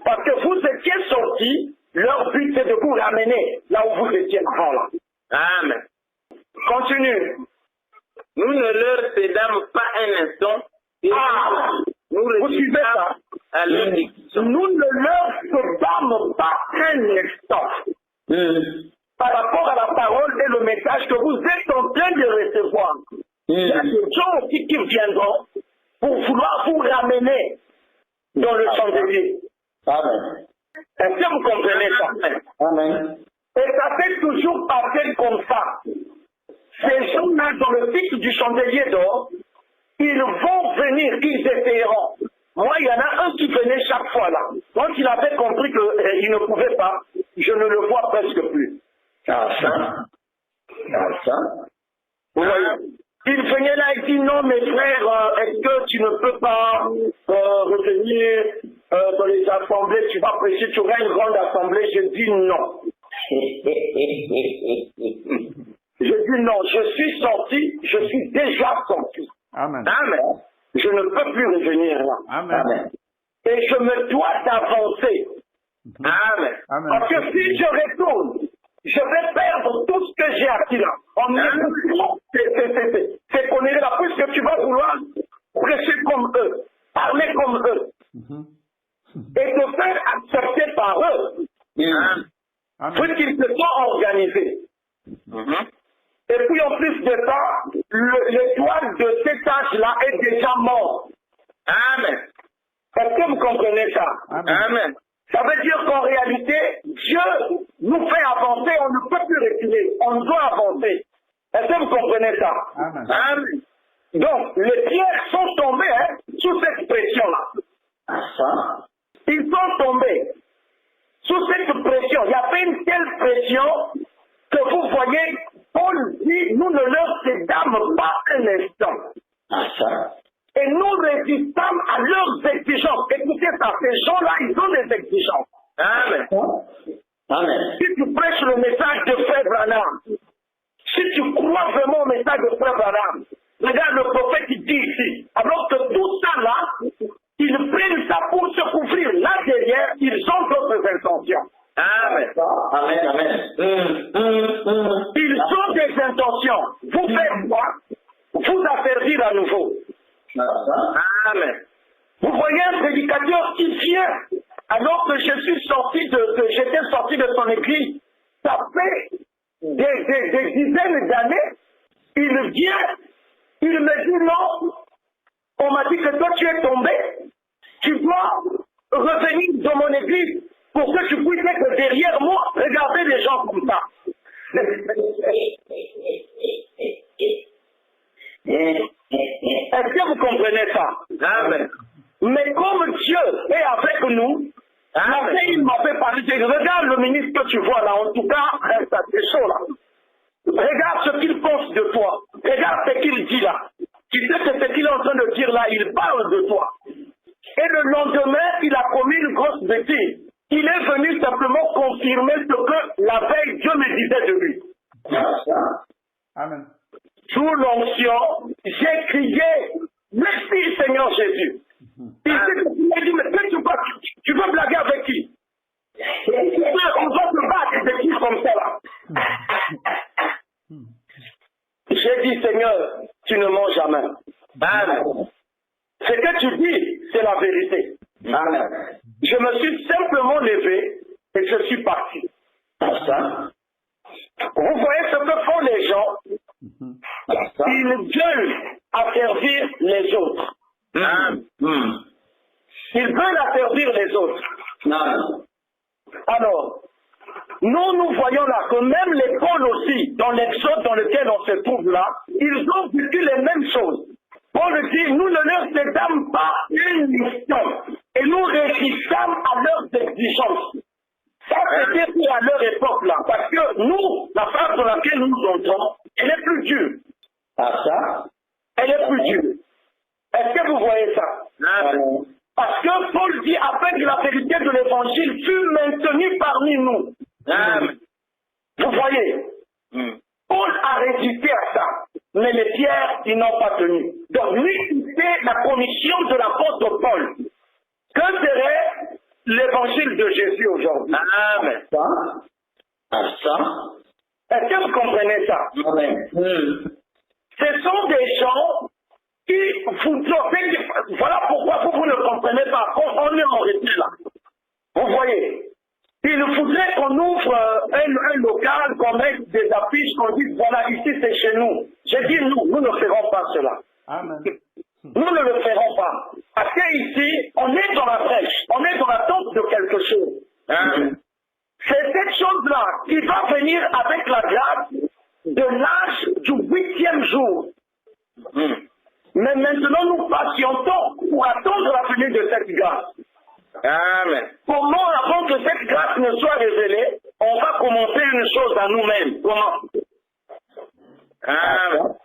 Parce que vous étiez sortis, leur but c'est de vous ramener là où vous étiez avant là. Amen. Continue. Nous ne leur cédâmes pas un instant et nous vous suivez ça? à leur diction. Nous ne leur cédâmes pas un instant par rapport à la parole et le message que vous êtes en train de recevoir. Il y a des gens aussi qui viendront pour vouloir vous ramener dans le chandelier. Amen. Est-ce que vous comprenez ça? Amen. Et ça s'est toujours passé comme ça. Ces gens-là, dans le cycle du chandelier d'or, ils vont venir, ils essaieront. Moi, il y en a un qui venait chaque fois là. Quand il avait compris qu'il ne pouvait pas, je ne le vois presque plus. Ah ça. Ah ça. Vous voyez, il venait là et dit non, mes frères, est-ce que tu ne peux pas revenir dans les assemblées, tu vas prêcher, tu auras une grande assemblée. Je dis non. Je dis non, je suis sorti, je suis déjà sorti. Amen. Amen. Je ne peux plus revenir là. Amen. Amen. Et je me dois d'avancer. Amen. Amen. Parce que si je retourne, je vais perdre tout ce que j'ai acquis là. C'est qu'on est là, puisque tu vas vouloir prêcher comme eux, parler comme eux, et te faire accepter par eux. Puisqu'ils se sont organisés. Et puis en plus de ça, l'étoile de cet âge-là est déjà mort. Amen. Est-ce que vous comprenez ça? Amen. Ça veut dire qu'en réalité, Dieu nous fait avancer, on ne peut plus reculer, on doit avancer. Est-ce que vous comprenez ça? Amen. Amen. Donc, les pierres sont tombées sous cette pression-là. Ah ça. Ils sont tombés sous cette pression. Il y avait une telle pression que vous voyez, Paul dit, nous ne leur cédâmes pas un instant. Ah ça. Et nous résistons à leurs exigences. Écoutez ça, ces gens-là, ils ont des exigences. Amen. Amen. Si tu prêches le message de Frère Branham, si tu crois vraiment au message de Frère Branham, regarde le prophète qui dit ici, alors que tout ça là, ils prennent ça pour se couvrir. Là derrière, ils ont d'autres intentions. Amen. Amen. Amen. Ils ont des intentions. Vous faites quoi? Vous affaiblir à nouveau. Amen. Vous voyez un prédicateur qui vient, alors que je suis sorti j'étais sorti de son église, ça fait des dizaines d'années, il vient, il me dit non, on m'a dit que toi tu es tombé, tu dois revenir dans mon église pour que tu puisses être derrière moi, regarder les gens comme ça. Est-ce que vous comprenez ça? Amen. Mais comme Dieu est avec nous, il m'a fait parler, regarde le ministre que tu vois là, en tout cas, ça c'est chaud là. Regarde ce qu'il pense de toi. Regarde ce qu'il dit là. Tu sais que ce qu'il est en train de dire là, il parle de toi. Et le lendemain, il a commis une grosse bêtise. Il est venu simplement confirmer ce que la veille Dieu me disait de lui. Amen. Sous l'onction, j'ai crié, merci Seigneur Jésus. Il m'a dit, mais tu veux blaguer avec qui? On va se battre des qui comme ça là. J'ai dit, Seigneur, tu ne mens jamais. Amen. Ce que tu dis, c'est la vérité. Amen. Je me suis simplement levé et je suis parti. Ça. Vous voyez ce que font les gens? Ils veulent asservir les autres. Ils veulent asservir les autres. Alors, nous voyons là que même les Paul aussi, dans l'exode dans lequel on se trouve là, ils ont vécu les mêmes choses. Paul dit, nous ne leur cédâmes pas une mission et nous résistons à leurs exigences. Ça, c'était à leur époque là, parce que nous, la phase dans laquelle nous entrons, elle est plus dure. Ah ça? Elle est plus dure. Est-ce que vous voyez ça? Parce que Paul dit, afin que la vérité de l'évangile fût maintenue parmi nous. Vous voyez? Paul a résisté à ça, mais les pierres, ils n'ont pas tenu. Donc, lui, c'était la commission de l'apôtre Paul. Que serait l'évangile de Jésus aujourd'hui? Amen. Est-ce que vous comprenez ça? Amen. Ce sont des gens qui vous disent, voilà pourquoi vous ne comprenez pas. On est en retrait là. Vous voyez? Il faudrait qu'on ouvre un local, qu'on mette des affiches, qu'on dise, voilà, ici c'est chez nous. J'ai dit, nous ne ferons pas cela. Amen. Nous ne le ferons pas. Parce qu'ici, on est dans la brèche, on est dans l'attente de quelque chose. C'est cette chose-là qui va venir avec la grâce de l'âge du 8e jour. Mais maintenant, nous patientons pour attendre la venue de cette grâce. Amen. Comment, avant que cette grâce ne soit révélée, on va commencer une chose à nous-mêmes? Comment? Amen.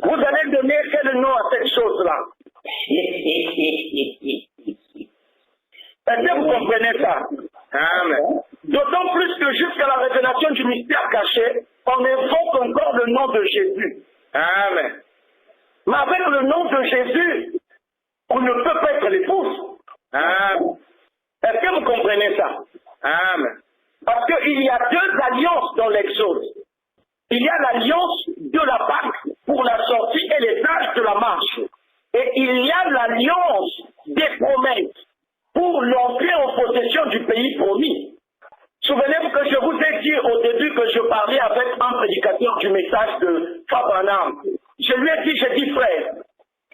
Vous allez donner quel nom à cette chose-là? Est-ce que vous comprenez ça? Amen. D'autant plus que jusqu'à la révélation du mystère caché, on invoque encore le nom de Jésus. Amen. Mais avec le nom de Jésus, on ne peut pas être l'épouse. Amen. Est-ce que vous comprenez ça? Amen. Parce qu'il y a deux alliances dans l'Exode. Il y a l'alliance de la Pâque pour la sortie et les âges de la marche. Et il y a l'alliance des promesses pour l'entrée en possession du pays promis. Souvenez-vous que je vous ai dit au début que je parlais avec un prédicateur du message de Fabranham. Je lui ai dit, frère,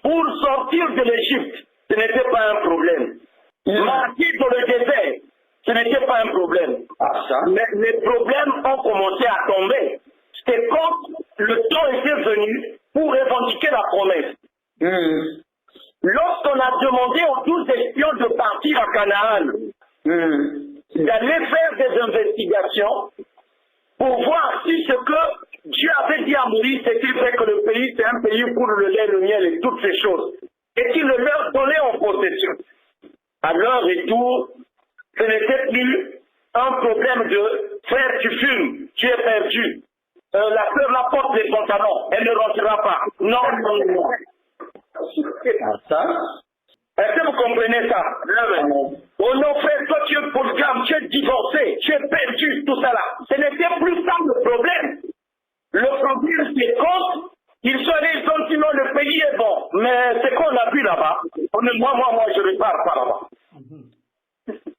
pour sortir de l'Égypte, ce n'était pas un problème. Marcher dans le désert, ce n'était pas un problème. Mais les problèmes ont commencé à tomber. C'était quand le temps était venu pour revendiquer la promesse. Lorsqu'on a demandé aux 12 espions de partir à Canaan, d'aller faire des investigations pour voir si ce que Dieu avait dit à Moïse, c'est-il vrai que le pays, c'est un pays pour le lait, le miel et toutes ces choses, et qu'il le leur donnait en possession. À leur retour, ce n'était plus un problème de frère, tu fumes, tu es perdu. La sœur la porte des pantalons, elle ne rentrera pas. Non, non, non. Est-ce que vous comprenez ça? Oh non, frère, toi tu es polygame, tu es divorcé, tu es perdu, tout ça là. Ce n'était plus ça le problème. Le problème, c'est quand ils sont allés, ils ont dit non, le pays est bon. Mais c'est qu'on a vu là-bas. Moi, je ne parle pas là-bas.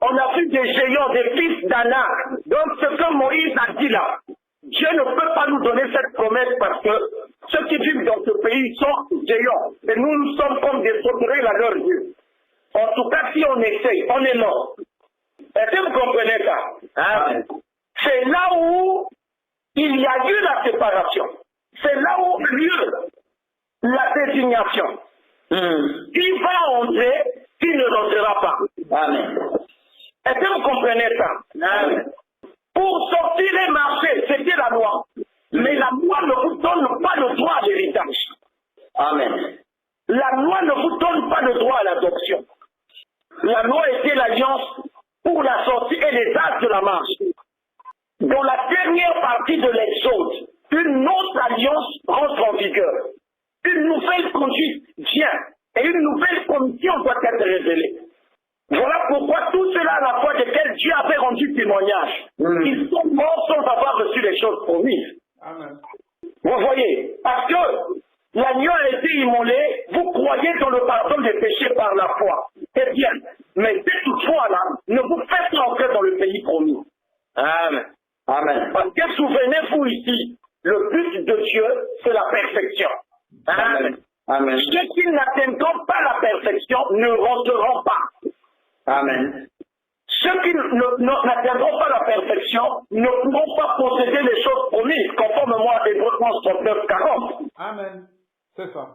On a vu des géants, des fils d'Anak. Donc ce que Moïse a dit là, Dieu ne peut pas nous donner cette promesse parce que ceux qui vivent dans ce pays sont géants. Et nous sommes comme des sauterelles à leurs yeux. En tout cas, si on essaye, on est mort. Est-ce que vous comprenez ça? C'est là où il y a eu la séparation. C'est là où a eu lieu la désignation. Qui va entrer, qui ne rentrera pas. Amen. Est-ce que vous comprenez ça? Amen. Pour sortir les marchés, c'était la loi. Mais la loi ne vous donne pas le droit à l'héritage. Amen. La loi ne vous donne pas le droit à l'adoption. La loi était l'alliance pour la sortie et les âges de la marche. Dans la dernière partie de l'Exode, une autre alliance rentre en vigueur. Une nouvelle conduite vient et une nouvelle commission doit être révélée. Voilà pourquoi tout cela à la fois desquels Dieu avait rendu témoignage. Ils sont morts sans avoir reçu les choses promises. Amen. Vous voyez, parce que l'agneau a été immolé, vous croyez dans le pardon des péchés par la foi. C'est bien. Mais cette toutefois-là, ne vous faites pas entrer dans le pays promis. Amen. Amen. Parce que souvenez-vous ici, le but de Dieu, c'est la perfection. Amen. Amen. Ceux qui n'atteindront pas la perfection ne rentreront pas. Amen. Ceux qui n'atteindront pas la perfection ne pourront pas posséder les choses promises, conformément à Hébreux 39-40. Amen. C'est ça.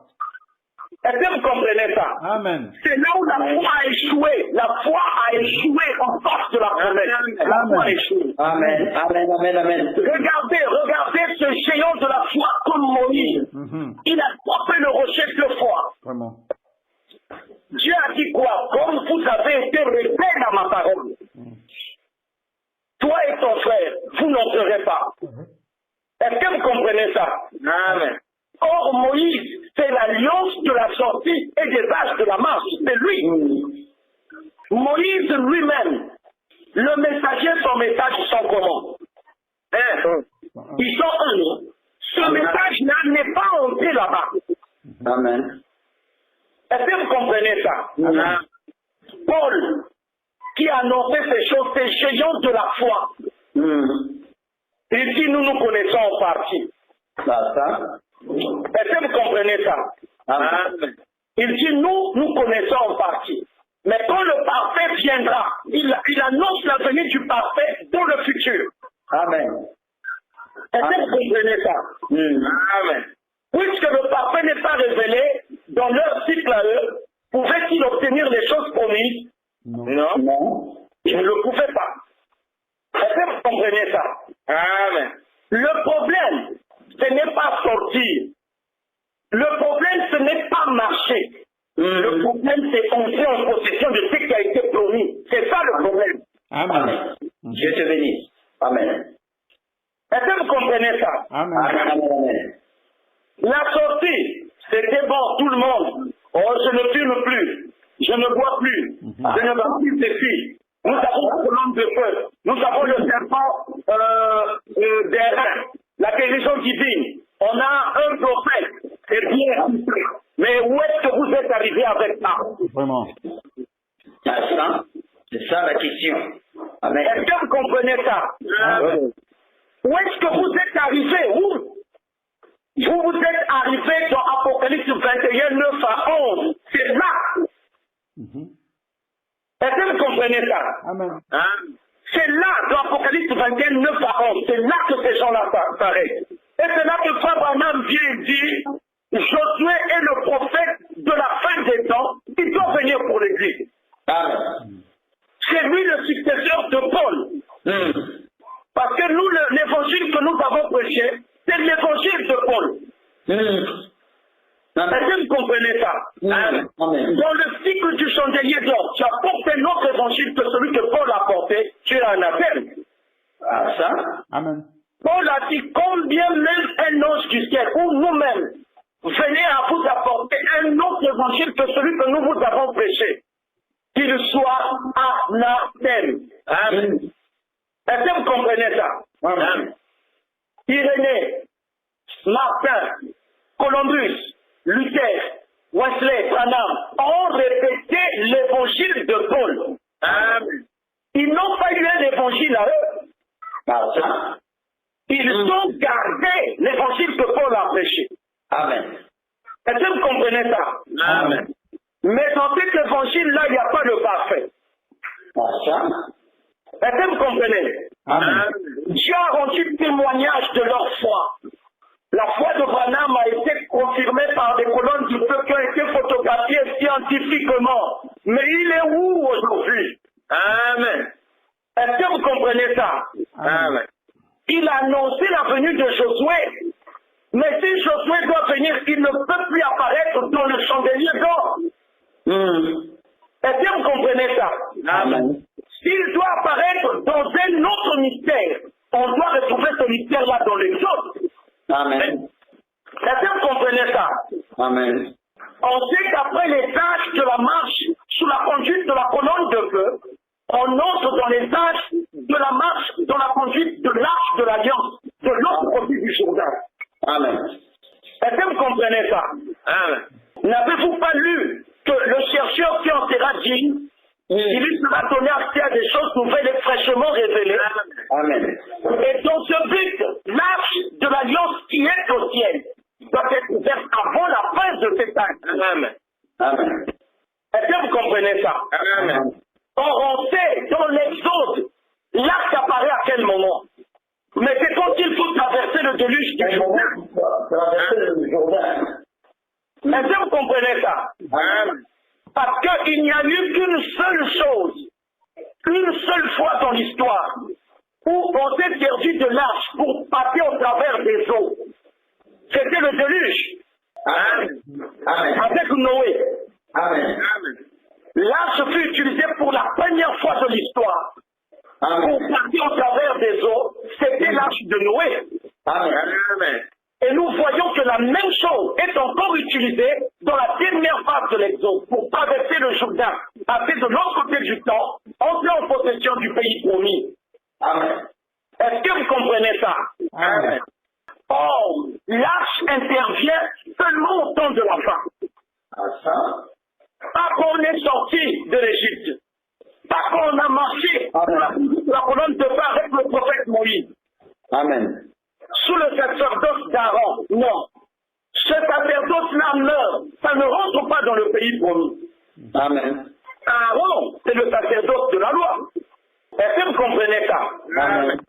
Est-ce que vous comprenez ça? Amen. C'est là où la foi a échoué. La foi a échoué en force de la promesse. La foi a échoué. Amen. Amen. Amen. Amen. Regardez ce géant de la foi comme Moïse. Il a frappé le rocher deux fois. Vraiment. Dieu a dit quoi? Comme vous avez été restés dans ma parole. Toi et ton frère, vous n'entrerez pas. Est-ce que vous comprenez ça? Amen. Or, Moïse, c'est l'alliance de la sortie et des âges de la marche. C'est lui. Moïse lui-même, le messager, son message, ils sont comment? Ils sont un. Ce message-là n'est pas entré là-bas. Amen. Est-ce que vous comprenez ça? Amen. Paul, qui a annoncé ces choses, ces géants de la foi. Il dit, nous connaissons en partie. Est-ce que vous comprenez ça? Amen. Il dit, nous connaissons en partie. Mais quand le parfait viendra, il annonce la venue du parfait dans le futur. Amen. Est-ce que vous comprenez ça? Amen. Puisque le parfait n'est pas révélé dans leur cycle à eux, pouvait-il obtenir les choses promises? Non. Non. Il ne le pouvait pas. Est-ce que vous comprenez ça? Amen. Le problème, ce n'est pas sortir. Le problème, ce n'est pas marcher. Le problème, c'est entrer en possession de ce qui a été promis. C'est ça le problème. Amen. Dieu te bénisse. Amen. Est-ce que vous comprenez ça? Amen. Amen. La sortie, c'était bon, tout le monde. Oh, je ne fume plus. Je ne bois plus. Je ne vends plus des filles. Nous avons la colonne de feu. Nous avons le serpent des reins. La guérison divine. On a un prophète. C'est bien. Mais où est-ce que vous êtes arrivé avec ça? Vraiment. C'est ça la question. Amen. Est-ce que vous comprenez ça? Où est-ce que vous êtes arrivé? Où? Vous êtes arrivé dans Apocalypse 21, 9 à 11. C'est là. Est-ce que vous comprenez ça? Amen. C'est là, dans Apocalypse 21, 9 à 11. C'est là que ces gens-là s'arrêtent. Et c'est là que Frère Branham vient dire, Josué est le prophète de la fin des temps, qui doit venir pour l'Église. Amen. C'est lui le successeur de Paul. Parce que nous, l'évangile que nous avons prêché, c'est l'évangile de Paul. Est-ce que vous comprenez ça? Amen. Dans le cycle du chandelier d'or, tu as porté un autre évangile que celui que Paul a porté, tu es un anathème. Ah, ça? Amen. Paul a dit, combien même un ange du ciel, ou nous-mêmes, venez à vous apporter un autre évangile que celui que nous vous avons prêché, qu'il soit anathème. Amen. Est-ce que vous comprenez ça? Amen. Irénée, Martin, Columbus, Luther, Wesley, Branham ont répété l'évangile de Paul. Ils n'ont pas eu un évangile à eux. Ah, ça? Ils ont gardé l'évangile que Paul a prêché. Amen. Est-ce que vous comprenez ça? Amen. Mais dans cet évangile-là, il n'y a pas le parfait. Ah, ça? Est-ce que vous comprenez? Amen. Dieu a rendu témoignage de leur foi. La foi de Branham a été confirmée par des colonnes du feu qui ont été photographiées scientifiquement. Mais il est où aujourd'hui? Amen. Est-ce que vous comprenez ça? Amen. Il a annoncé la venue de Josué. Mais si Josué doit venir, il ne peut plus apparaître dans le chandelier d'or. Est-ce que vous comprenez ça? Amen. S'il doit apparaître dans un autre mystère, on doit retrouver ce mystère-là dans l'Exode. Amen. Est-ce que vous comprenez ça? Amen. On sait qu'après les âges de la marche sous la conduite de la colonne de feu, on entre dans les âges de la marche dans la conduite de l'arche de l'Alliance, de l'autre côté du Jourdain. Amen. Est-ce que vous comprenez ça? Amen. N'avez-vous pas lu que le chercheur qui en sera digne, il lui sera donné accès à des choses nouvelles et fraîchement révélées? Amen. Et dans ce but, l'arche de l'Alliance qui est au ciel doit être ouverte avant la fin de cet âge. Amen. Amen. Est-ce que vous comprenez ça? Amen. Or, on sait, dans l'Exode, l'arche apparaît à quel moment? Mais c'est quand il faut traverser le déluge du Jourdain. Traverser le Jourdain. Est-ce que vous comprenez ça? Amen. Parce qu'il n'y a eu qu'une seule chose, une seule fois dans l'histoire, où on s'est servi de l'arche pour passer au travers des eaux. C'était le déluge. Amen. Amen. Avec Noé. Amen. Amen. L'arche fut utilisée pour la première fois de l'histoire. Pour Amen. passer au travers des eaux, c'était l'arche de Noé. Amen. Amen. Et nous voyons que la même chose est encore utilisée dans la dernière phase de l'Exode pour traverser le Jourdain, passer de l'autre côté du temps, entrer en possession du pays promis. Amen. Est-ce que vous comprenez ça? Amen. Or, l'arche intervient seulement au temps de la fin. Ah, ça? Pas qu'on est sorti de l'Égypte. Pas qu'on a marché sous la colonne de feu avec le prophète Moïse. Amen. Sous le sacerdoce d'Aaron. Non. Ce sacerdoce-là meurt. Ça ne rentre pas dans le pays promis. Amen. Aaron, c'est le sacerdoce de la loi. Est-ce que vous comprenez ça? Amen.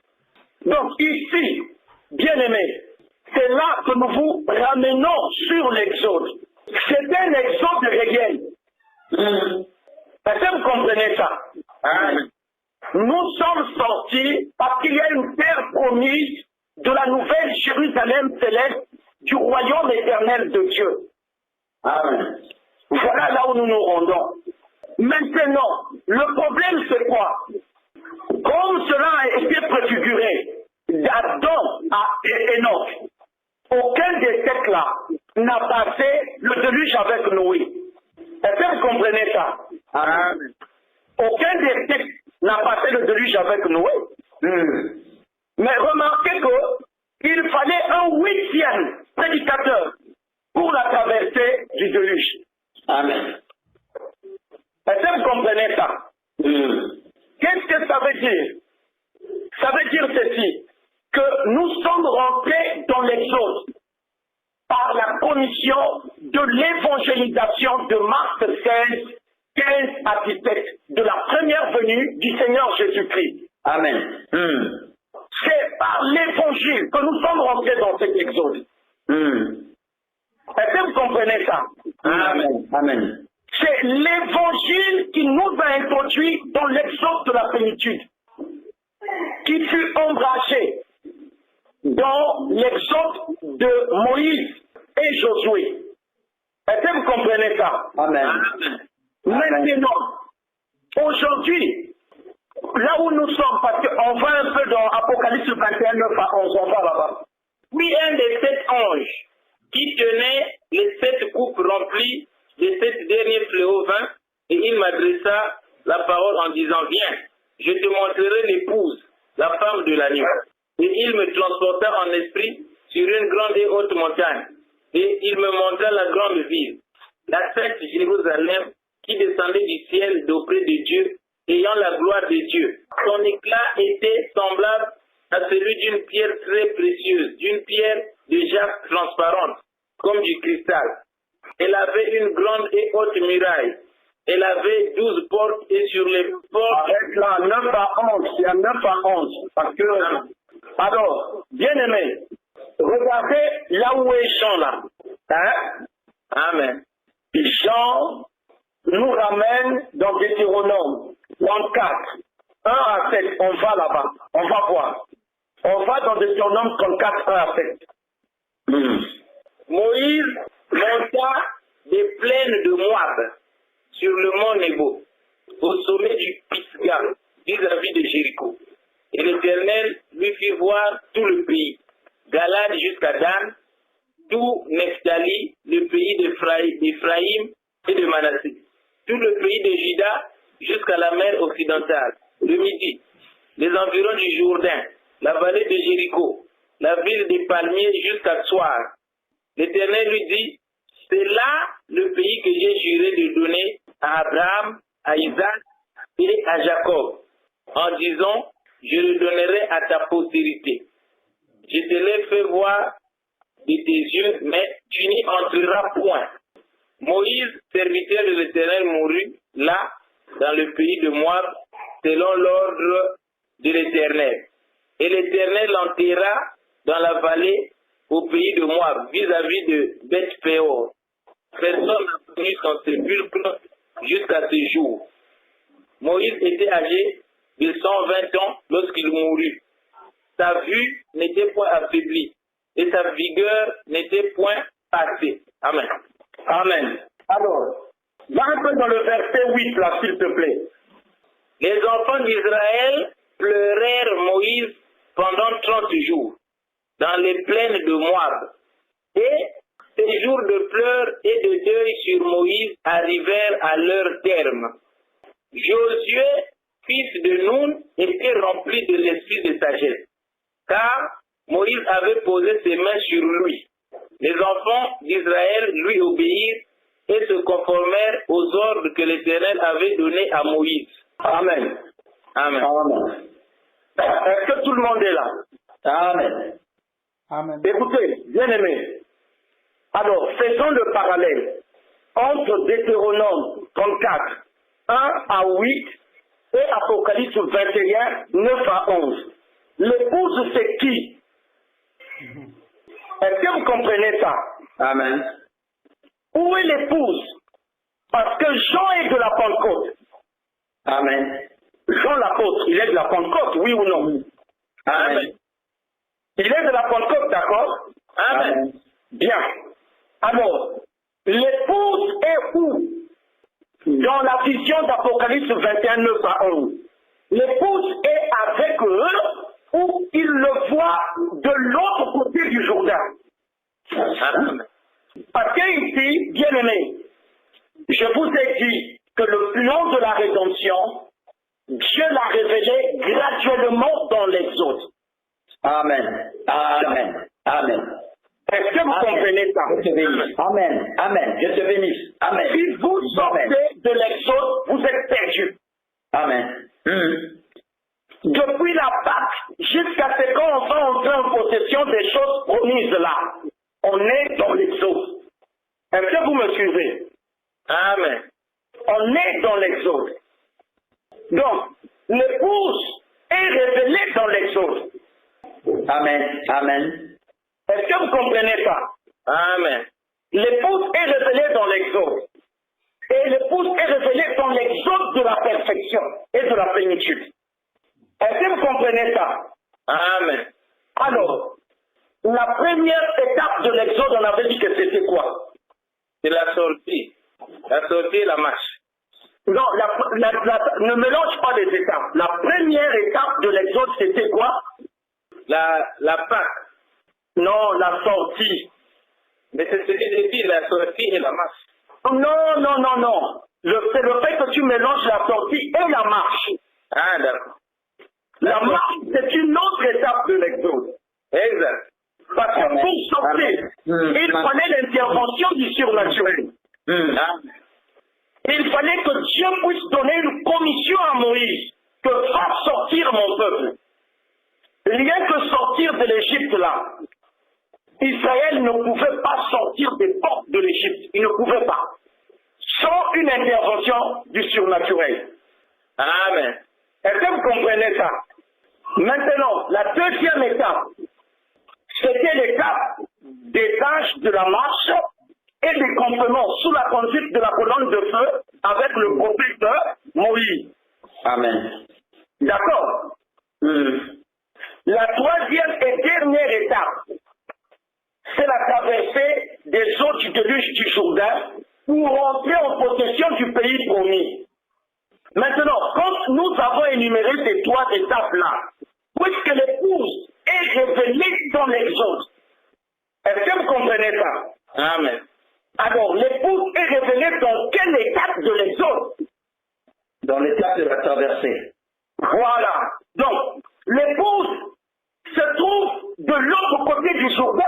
Donc ici, bien-aimés, c'est là que nous vous ramenons sur l'Exode. C'est un exode réel. Est-ce que vous comprenez ça? Amen. Nous sommes sortis parce qu'il y a une terre promise de la nouvelle Jérusalem céleste du royaume éternel de Dieu. Amen. Voilà là où nous nous rendons. Maintenant, le problème c'est quoi? Comme cela a été préfiguré d'Adam à Enoch, aucun des sept là n'a passé le déluge avec Noé. Est-ce que vous comprenez ça? Amen. Aucun des sept n'a passé le déluge avec Noé. Mais remarquez qu'il fallait un 8e prédicateur pour la traversée du déluge. Amen. Est-ce que vous comprenez ça? Qu'est-ce que ça veut dire? Ça veut dire ceci, que nous sommes rentrés dans l'Exode par la commission de l'évangélisation de Marc 16, 15 à 17, de la première venue du Seigneur Jésus-Christ. Amen. C'est par l'évangile que nous sommes rentrés dans cet Exode. Est-ce que vous comprenez ça? Amen. Amen. C'est l'évangile qui nous a introduits dans l'exode de la plénitude, qui fut ombragé dans l'exode de Moïse et Josué. Est-ce que vous comprenez ça? Amen. Maintenant, aujourd'hui, là où nous sommes, parce qu'on va un peu dans Apocalypse 21, 9 à 11, on va là-bas. Puis un des 7 anges qui tenait les 7 coupes remplies des 7 derniers fléaux vins, et il m'adressa la parole en disant, viens, je te montrerai l'épouse, la femme de l'agneau. Et il me transporta en esprit sur une grande et haute montagne, et il me montra la grande ville, la sainte Jérusalem, qui descendait du ciel d'auprès de Dieu, ayant la gloire de Dieu. Son éclat était semblable à celui d'une pierre très précieuse, d'une pierre de jaspe transparente, comme du cristal. Elle avait une grande et haute muraille. Elle avait 12 portes et sur les portes... Arrête là, 9 à 11, c'est à 9 à 11. Parce que, alors, bien aimé, regardez là où est Jean là. Hein? Amen. Jean nous ramène dans Deutéronome 34, 1 à 7. On va là-bas, on va voir. On va dans Deutéronome 34, 1 à 7. Moïse monta des plaines de Moab sur le mont Nebo, au sommet du Pisga, vis-à-vis de Jéricho. Et l'Éternel lui fit voir tout le pays, Galade jusqu'à Dan, tout Nephtali, le pays d'Éphraïm et de Manassé, tout le pays de Juda jusqu'à la mer occidentale, le Midi, les environs du Jourdain, la vallée de Jéricho, la ville des palmiers jusqu'à Tsoar. L'Éternel lui dit, c'est là le pays que j'ai juré de donner à Abraham, à Isaac et à Jacob, en disant, je le donnerai à ta postérité. Je te l'ai fait voir de tes yeux, mais tu n'y entreras point. Moïse, serviteur de l'Éternel, mourut là, dans le pays de Moab, selon l'ordre de l'Éternel. Et l'Éternel l'enterra dans la vallée au pays de Moab, vis-à-vis de Beth-Péor. Personne n'a connu son sépulcre jusqu'à ce jour. Moïse était âgé de 120 ans lorsqu'il mourut. Sa vue n'était point affaiblie et sa vigueur n'était point passée. Amen. Amen. Alors, va un peu dans le verset 8 là, s'il te plaît. Les enfants d'Israël pleurèrent Moïse pendant 30 jours dans les plaines de Moab. Et ces jours de pleurs et de deuil sur Moïse arrivèrent à leur terme. Josué, fils de Nun, était rempli de l'esprit de sagesse, car Moïse avait posé ses mains sur lui. Les enfants d'Israël lui obéirent et se conformèrent aux ordres que l'Éternel avait donnés à Moïse. Amen. Amen. Amen. Est-ce que tout le monde est là? Amen. Amen. Écoutez, bien aimé. Alors, faisons le parallèle entre Deutéronome 34, 1 1 à 8 et Apocalypse 21, 9 à 11. L'épouse, c'est qui? Est-ce que vous comprenez ça? Amen. Où est l'épouse? Parce que Jean est de la Pentecôte. Amen. Jean l'apôtre, il est de la Pentecôte, oui ou non? Amen. Il est de la Pentecôte, d'accord? Amen. Bien. Alors, l'épouse est où? Dans la vision d'Apocalypse 21, 9 à 11. L'épouse est avec eux où ils le voient de l'autre côté du Jourdain. Amen. Parce que ici, bien aimé, je vous ai dit que le plan de la rédemption, Dieu l'a révélé graduellement dans l'Exode. Amen. Amen. Amen. Est-ce que vous comprenez ça? Je te bénisse. Amen. Amen. Je te bénisse. Amen. Si vous sortez de l'Exode, vous êtes perdus. Amen. Depuis la Pâque jusqu'à ce qu'on va entrer en possession des choses promises là, on est dans l'Exode. Est-ce que vous me suivez? Amen. On est dans l'Exode. Donc, l'épouse est révélée dans l'Exode. Amen. Amen. Est-ce que vous comprenez ça? Amen. L'épouse est révélée dans l'Exode. Et l'épouse est révélée dans l'Exode de la perfection et de la plénitude. Est-ce que vous comprenez ça? Amen. Alors, la première étape de l'Exode, on avait dit que c'était quoi? C'est la sortie. La sortie et la marche. Non, ne mélange pas les étapes. La première étape de l'Exode, c'était quoi? La Pâque. Non, la sortie. Mais c'est ce que j'ai dit, la sortie et la marche. Non, non, non, non. C'est le fait que tu mélanges la sortie et la marche. Ah, d'accord. La marche, c'est une autre étape de l'Exode. Exact. Parce que pour sortir, il fallait l'intervention du surnaturel. Il fallait que Dieu puisse donner une commission à Moïse, que faire sortir mon peuple. Rien que sortir de l'Égypte là, Israël ne pouvait pas sortir des portes de l'Égypte. Il ne pouvait pas. Sans une intervention du surnaturel. Amen. Est-ce que vous comprenez ça? Maintenant, la deuxième étape, c'était l'étape des âges de la marche et des campements sous la conduite de la colonne de feu avec le prophète Moïse. Amen. D'accord? La troisième et dernière étape, c'est la traversée des eaux du déluge du Jourdain pour rentrer en possession du pays promis. Maintenant, quand nous avons énuméré ces trois étapes-là, puisque l'épouse est révélée dans l'Exode, est-ce que vous comprenez ça? Amen. Alors, l'épouse est révélée dans quelle étape de l'Exode? Dans l'étape de la traversée. Voilà. Donc, l'épouse se trouve de l'autre côté du Jourdain.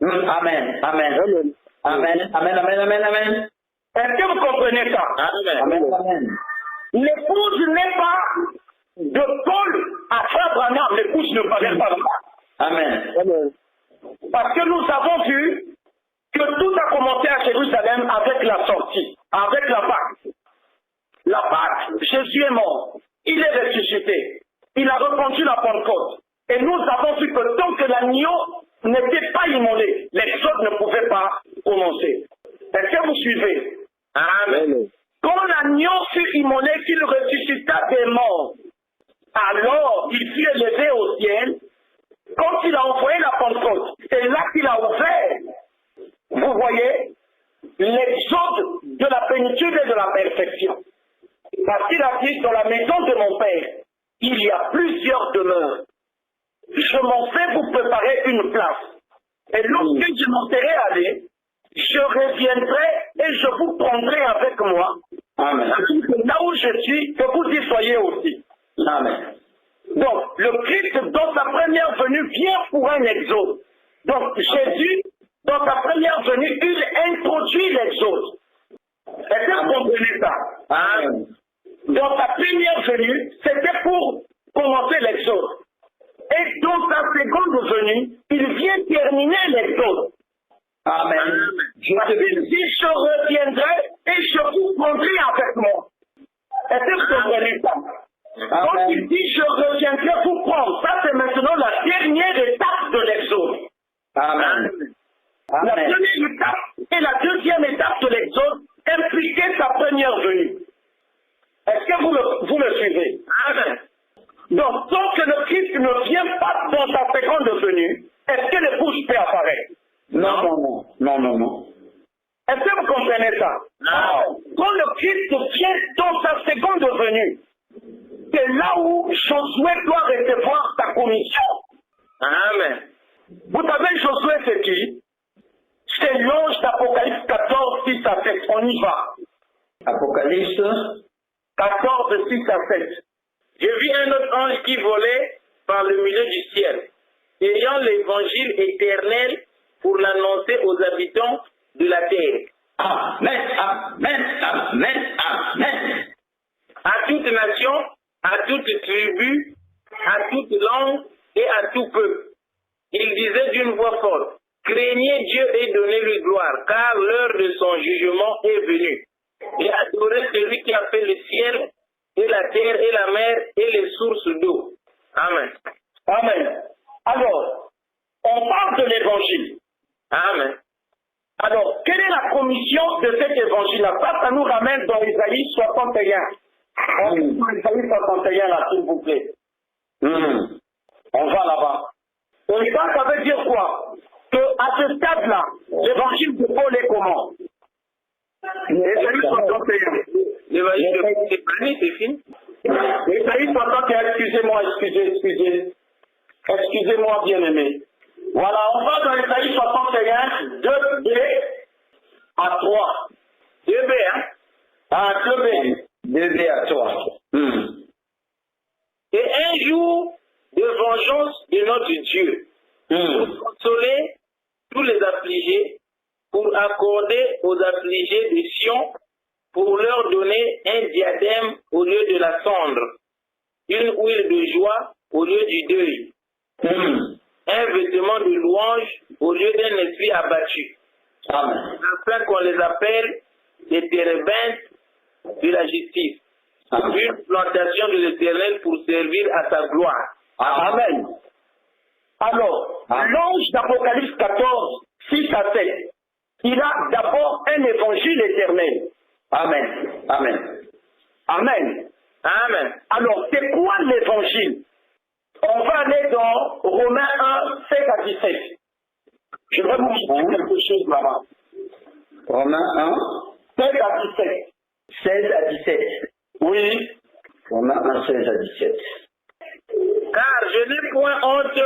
Amen. Amen. Amen. Amen. Amen. Amen. Amen. Est-ce que vous comprenez ça? Amen. Amen. Amen. L'épouse n'est pas de Paul à Frère Branham. L'épouse ne paraît pas là. Amen. Parce que nous avons vu que tout a commencé à Jérusalem avec la sortie, avec la Pâque. La Pâque, Jésus est mort. Il est ressuscité. Il a répandu la Pentecôte. Et nous avons vu que tant que l'agneau n'était pas immolé, l'exode ne pouvait pas commencer. Est-ce que vous suivez? Amen. Quand l'agneau fut immolé, qu'il ressuscita des morts, alors il fut élevé au ciel. Quand il a envoyé la Pentecôte, c'est là qu'il a ouvert, vous voyez, l'exode de la plénitude et de la perfection. Parce qu'il a dit, dans la maison de mon Père, il y a plusieurs demeures. Je m'en vais vous préparer une place. Et lorsque je m'en serai allé, je reviendrai et je vous prendrai avec moi. Amen. Là où je suis, que vous y soyez aussi. Amen. Donc, le Christ, dans sa première venue, vient pour un exode. Donc, Jésus, dans sa première venue, il introduit l'exode. Est-ce que vous comprenez ça? Amen. Dans sa première venue, c'était pour commencer l'exode. Et dans sa seconde venue, il vient terminer l'exode. Amen. Si je reviendrai et je vous prendrai avec moi. Est-ce que vous comprenez ça? Quand il dit je reviendrai vous prendre, ça c'est maintenant la dernière étape de l'exode. Amen. La première étape et la deuxième étape de l'exode impliquaient sa première venue. Est-ce que vous me suivez? Amen. Donc, tant que le Christ ne vient pas dans sa seconde venue, est-ce que le bouche peut apparaître? Non. Est-ce que vous comprenez ça? Non. Quand le Christ vient dans sa seconde venue, c'est là où Josué doit recevoir sa commission. Amen. Vous savez, Josué, c'est qui? C'est l'ange d'Apocalypse 14, 6 à 7. On y va. Apocalypse 14, 6 à 7. J'ai vu un autre ange qui volait par le milieu du ciel, ayant l'évangile éternel pour l'annoncer aux habitants de la terre. Amen, amen, amen, amen. À toute nation, à toute tribu, à toute langue et à tout peuple. Il disait d'une voix forte, craignez Dieu et donnez-lui gloire, car l'heure de son jugement est venue. Et adorez celui qui a fait le ciel et la terre et la mer et les sources d'eau. Amen. Amen. Alors, on parle de l'évangile. Amen. Alors, quelle est la commission de cet évangile-là? Ça nous ramène dans Isaïe 61. On est dans Isaïe 61 là, s'il vous plaît. On va là-bas. Et ça veut dire quoi? Qu'à ce stade-là, l'évangile de Paul est comment? Isaïe 61. L'évangile de Paul est fini, c'est fini. Isaïe 61, excusez-moi, bien-aimé. Voilà, on va dans Isaïe 61, 2b à 3. 2b, hein? Ah, 2b. 2b à 3. Et un jour de vengeance de notre Dieu, pour consoler tous les affligés, pour accorder aux affligés de Sion, pour leur donner un diadème au lieu de la cendre, une huile de joie au lieu du deuil, un vêtement de louange au lieu d'un esprit abattu, afin qu'on les appelle les térébintes de la justice, une plantation de l'Éternel pour servir à sa gloire. Amen. Alors, l'ange d'Apocalypse 14, 6 à 7, il a d'abord un évangile éternel. Amen. Amen. Amen. Amen. Alors, c'est quoi l'évangile? On va aller dans Romains 1, 16 à 17. Je vais vous dire quelque chose là-bas. Romains 1, 16 à 17. 16 à 17. Oui. Romains 1, 16 à 17. Car je n'ai point honte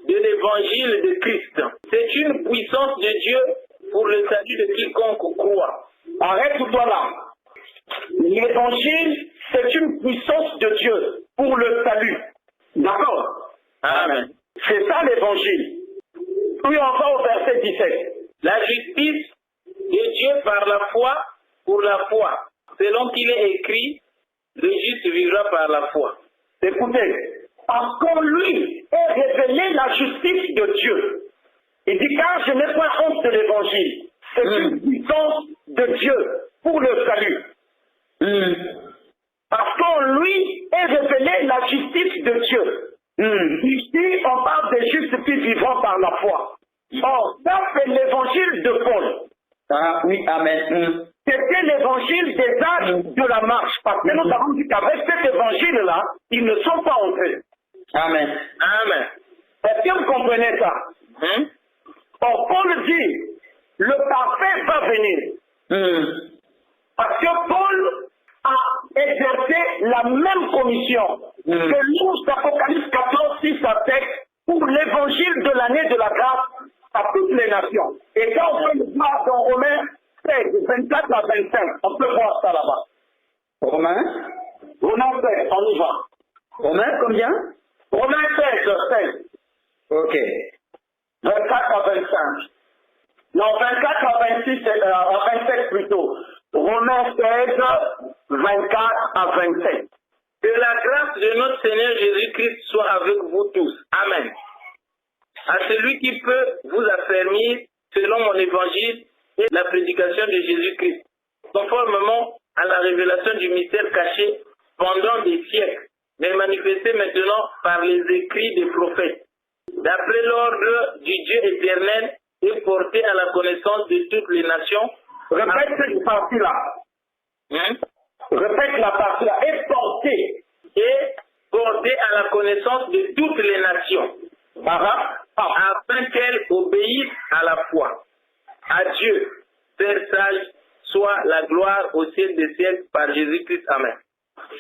de l'évangile de Christ. C'est une puissance de Dieu pour le salut de quiconque croit. Arrête-toi là. L'évangile, c'est une puissance de Dieu pour le salut. D'accord? Amen. C'est ça l'évangile. Puis on va au verset 17. La justice de Dieu par la foi pour la foi, selon qu'il est écrit, le juste vivra par la foi. Écoutez, parce qu'en lui est révélée la justice de Dieu. Il dit, car je n'ai point honte de l'évangile. C'est une puissance de Dieu pour le salut. Parce qu'en lui est révélée la justice de Dieu. Ici, on parle des justes qui vivront par la foi. Or, ça, c'est l'évangile de Paul. Ah oui, amen. C'était l'évangile des âges de la marche. Parce que nous avons dit qu'avec cet évangile-là, ils ne sont pas entrés. Amen. Amen. Est-ce que vous comprenez ça? Or, Paul dit, le parfait va venir. Parce que Paul a exercé la même commission que l'ange d'Apocalypse 14, 6 à 7 pour l'évangile de l'année de la grâce à toutes les nations. Et quand on peut le voir dans Romains 16, 24 à 25, on peut voir ça là-bas. Romains 16, on y va. Romains combien? Romains 16. Ok. 24 à 25. Non, 24 à 26, à 27 plutôt. Romains 16, 24 à 27. Que la grâce de notre Seigneur Jésus-Christ soit avec vous tous. Amen. À celui qui peut vous affermir selon mon évangile et la prédication de Jésus-Christ, conformément à la révélation du mystère caché les écrits des prophètes, d'après l'ordre du Dieu éternel, et porté à la connaissance de toutes les nations. Répète cette partie-là. Répète la partie-là. Et porté à la connaissance de toutes les nations, afin qu'elles obéissent à la foi. À Dieu, Père sage, soit la gloire au ciel des siècles par Jésus-Christ. Amen.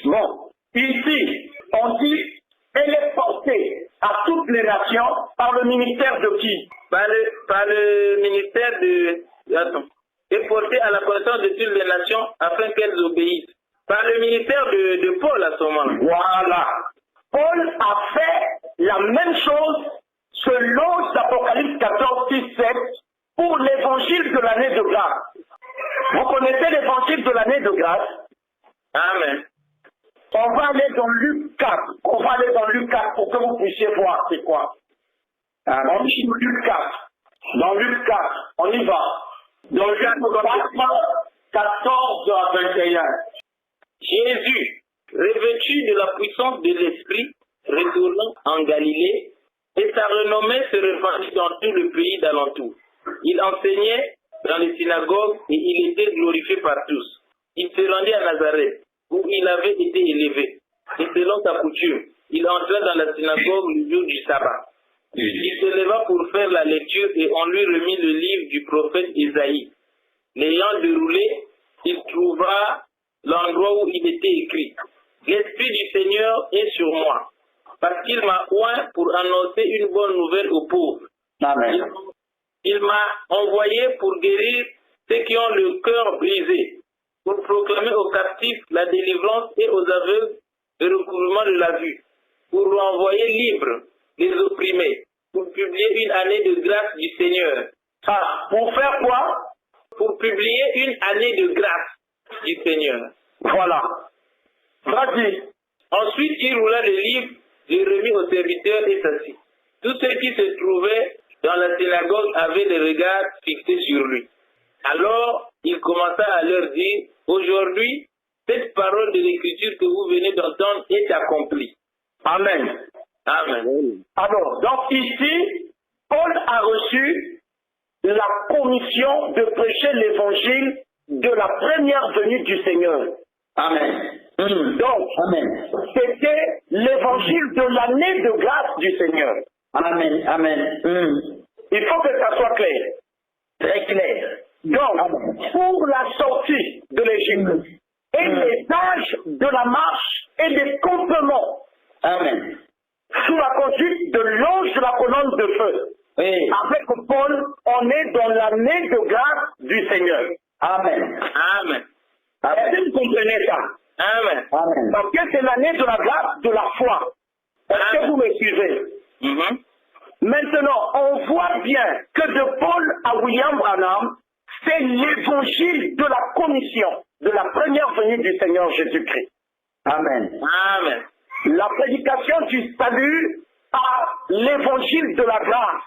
Bon, ici, on dit, elle est portée à toutes les nations par le ministère de qui? Par le ministère de... Attends. Et portée à la connaissance de toutes les nations afin qu'elles obéissent. Par le ministère de Paul à ce moment-là. Voilà. Paul a fait la même chose selon l'Apocalypse 14, 6, 7 pour l'évangile de l'année de grâce. Vous connaissez l'évangile de l'année de grâce? Amen. On va aller dans Luc 4. On va aller dans Luc 4 pour que vous puissiez voir c'est quoi. On dit Luc 4. Dans Luc 4, on y va. Dans Luc 4, 14 à 21. Jésus, revêtu de la puissance de l'Esprit, retournant en Galilée, et sa renommée se répandit dans tout le pays d'alentour. Il enseignait dans les synagogues et il était glorifié par tous. Il se rendit à Nazareth, où il avait été élevé. Et selon sa coutume, il entra dans la synagogue le jour du sabbat. Il se leva pour faire la lecture et on lui remit le livre du prophète Isaïe. L'ayant déroulé, il trouva l'endroit où il était écrit. L'Esprit du Seigneur est sur moi, parce qu'il m'a oint pour annoncer une bonne nouvelle aux pauvres. Amen. Il m'a envoyé pour guérir ceux qui ont le cœur brisé, pour proclamer aux captifs la délivrance et aux aveugles le recouvrement de la vue, pour renvoyer libres les opprimés, pour publier une année de grâce du Seigneur. Pour faire quoi? Pour publier une année de grâce du Seigneur. Voilà. Vas-y. Ensuite, il roula le livre, le remit au serviteur et s'assit. Tous ceux qui se trouvaient dans la synagogue avaient les regards fixés sur lui. Alors, il commença à leur dire, aujourd'hui, cette parole de l'Écriture que vous venez d'entendre est accomplie. Amen. Amen. Alors, donc ici, Paul a reçu la commission de prêcher l'évangile de la première venue du Seigneur. Amen. Donc, Amen. c'était l'évangile de l'année de grâce du Seigneur. Amen. Amen. Il faut que ça soit clair. Très clair. Donc, pour la sortie de l'Égypte et les âges de la marche et des campements, Amen. sous la conduite de l'ange de la colonne de feu, Oui. avec Paul, on est dans l'année de grâce du Seigneur. Amen. Amen. Est-ce que vous comprenez ça? Amen. Amen. Parce que c'est l'année de la grâce de la foi. Est-ce que vous me suivez? Maintenant, on voit bien que de Paul à William Branham, c'est l'évangile de la commission, de la première venue du Seigneur Jésus-Christ. Amen. Amen. La prédication du salut à l'évangile de la grâce.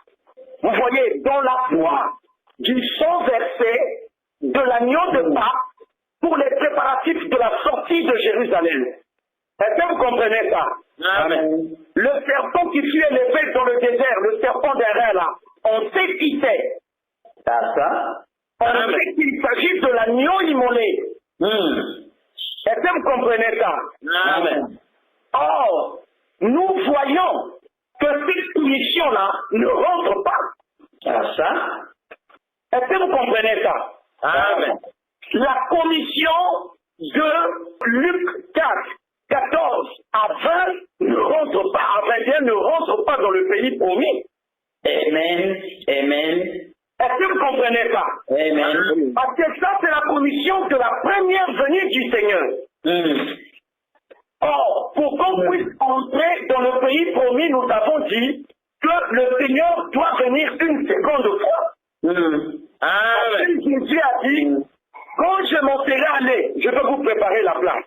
Vous voyez, dans la foi du sang versé de l'agneau de Pâques pour les préparatifs de la sortie de Jérusalem. Est-ce que vous comprenez ça? Amen. Le serpent qui fut élevé dans le désert, le serpent d'airain là, on sait qui c'est. Ça. On sait qu'il s'agit de l'agneau immolé. Est-ce que vous comprenez ça? Amen. Or, nous voyons que cette mission-là ne rentre pas. Ça. Est-ce que vous comprenez ça? Amen. La commission de Luc 4, 14 à 20 ne rentre pas, à 21 ne rentre pas dans le pays promis. Amen. Amen. Est-ce que vous comprenez ça? Amen. Parce que ça, c'est la commission de la première venue du Seigneur. Or, pour qu'on puisse entrer dans le pays promis, nous avons dit que le Seigneur doit venir une seconde fois. Amen. Jésus a dit, quand je m'en serai allé, je vais vous préparer la place.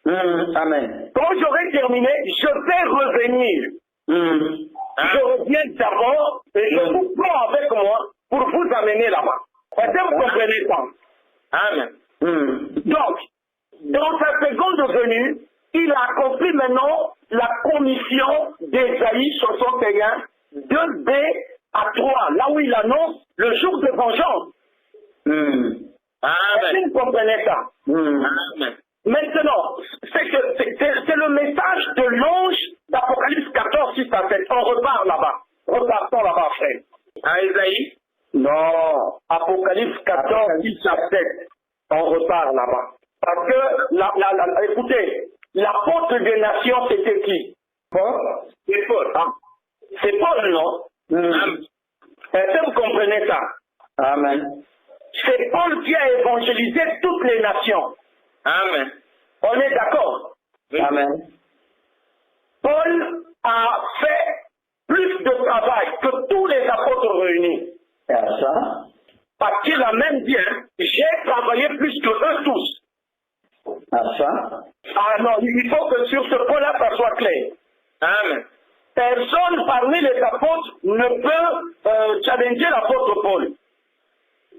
Amen. Quand j'aurai terminé, je vais revenir. Je reviens d'abord et je vous prends avec moi pour vous amener là-bas. Est-ce que vous comprenez ça? Amen. Donc, dans sa seconde venue, il a accompli maintenant la commission d'Ésaïe 61, 2b à 3, là où il annonce le jour de vengeance. Est-ce que vous comprenez ça? Maintenant, c'est le message de l'ange d'Apocalypse 14, 6 à 7. On repart là-bas. Repartons là-bas, frère. À Ésaïe? Non. Apocalypse 14, 6 à 7. On repart là-bas. Parce que, écoutez, l'apôtre des nations, c'était qui? Paul? C'est Paul. Ah. C'est Paul, non? Est-ce que vous comprenez ça? Amen. C'est Paul qui a évangélisé toutes les nations. Amen. On est d'accord? Oui. Amen. Paul a fait plus de travail que tous les apôtres réunis. Et à ça? Parce qu'il a même dit, hein, j'ai travaillé plus que eux tous. À ça? Ah non, il faut que sur ce point-là, ça soit clair. Amen. Personne parmi les apôtres ne peut challenger l'apôtre Paul.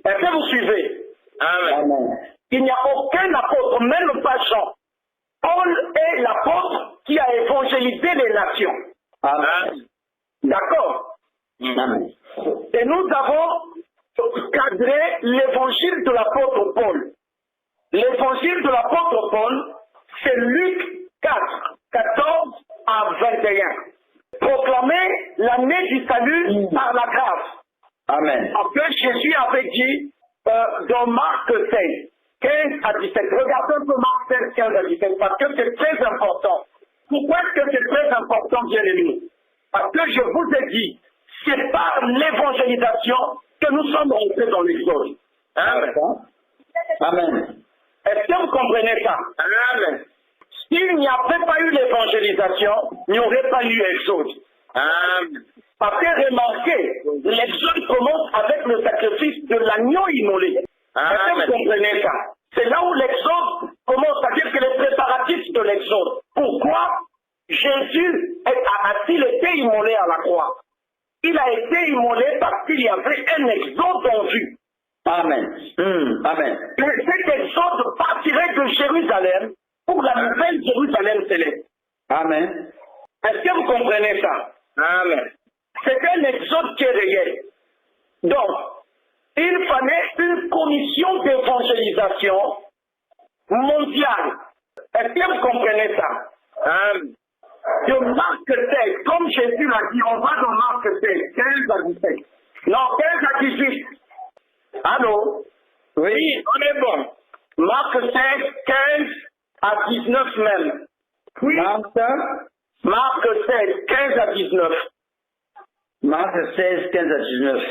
Est-ce que vous suivez? Amen. Amen. Il n'y a aucun apôtre, même pas Jean. Paul est l'apôtre qui a évangélisé les nations. Amen. D'accord? Amen. Et nous avons cadré l'évangile de l'apôtre Paul. L'évangile de l'apôtre Paul, c'est Luc 4, 14 à 21. Proclamer l'année du salut par la grâce. Amen. Parce que Jésus avait dit dans Marc 16, 15 à 17. Regardez un peu Marc 16, 15 à 17, parce que c'est très important. Pourquoi est-ce que c'est très important, bien aimé? Parce que je vous ai dit, c'est par l'évangélisation que nous sommes rentrés dans l'Exode. Amen. Amen. Est-ce que vous comprenez ça? Amen. S'il n'y avait pas eu l'évangélisation, il n'y aurait pas eu Exode. Amen. Parce que remarquez, l'Exode commence avec le sacrifice de l'agneau immolé. Est-ce que vous comprenez ça? C'est là où l'Exode commence, c'est-à-dire que les préparatifs de l'Exode. Pourquoi Jésus a-t-il été immolé à la croix? Il a été immolé parce qu'il y avait un exode en vue. Amen. Amen. Et cet exode partirait de Jérusalem pour la nouvelle Jérusalem céleste. Amen. Est-ce que vous comprenez ça? Amen. C'est un exode qui est réel. Donc, il fallait une commission d'évangélisation mondiale. Est-ce que vous comprenez ça? Amen. De Marc 16, comme Jésus l'a dit, on va dans Marc 16, 15 à 17. Non, 15 à 18. Allô? Oui, on est bon. Marc 16, 15 à 19 même. Oui. Marc 16, 15 à 19. Marc 16, 15 à 19.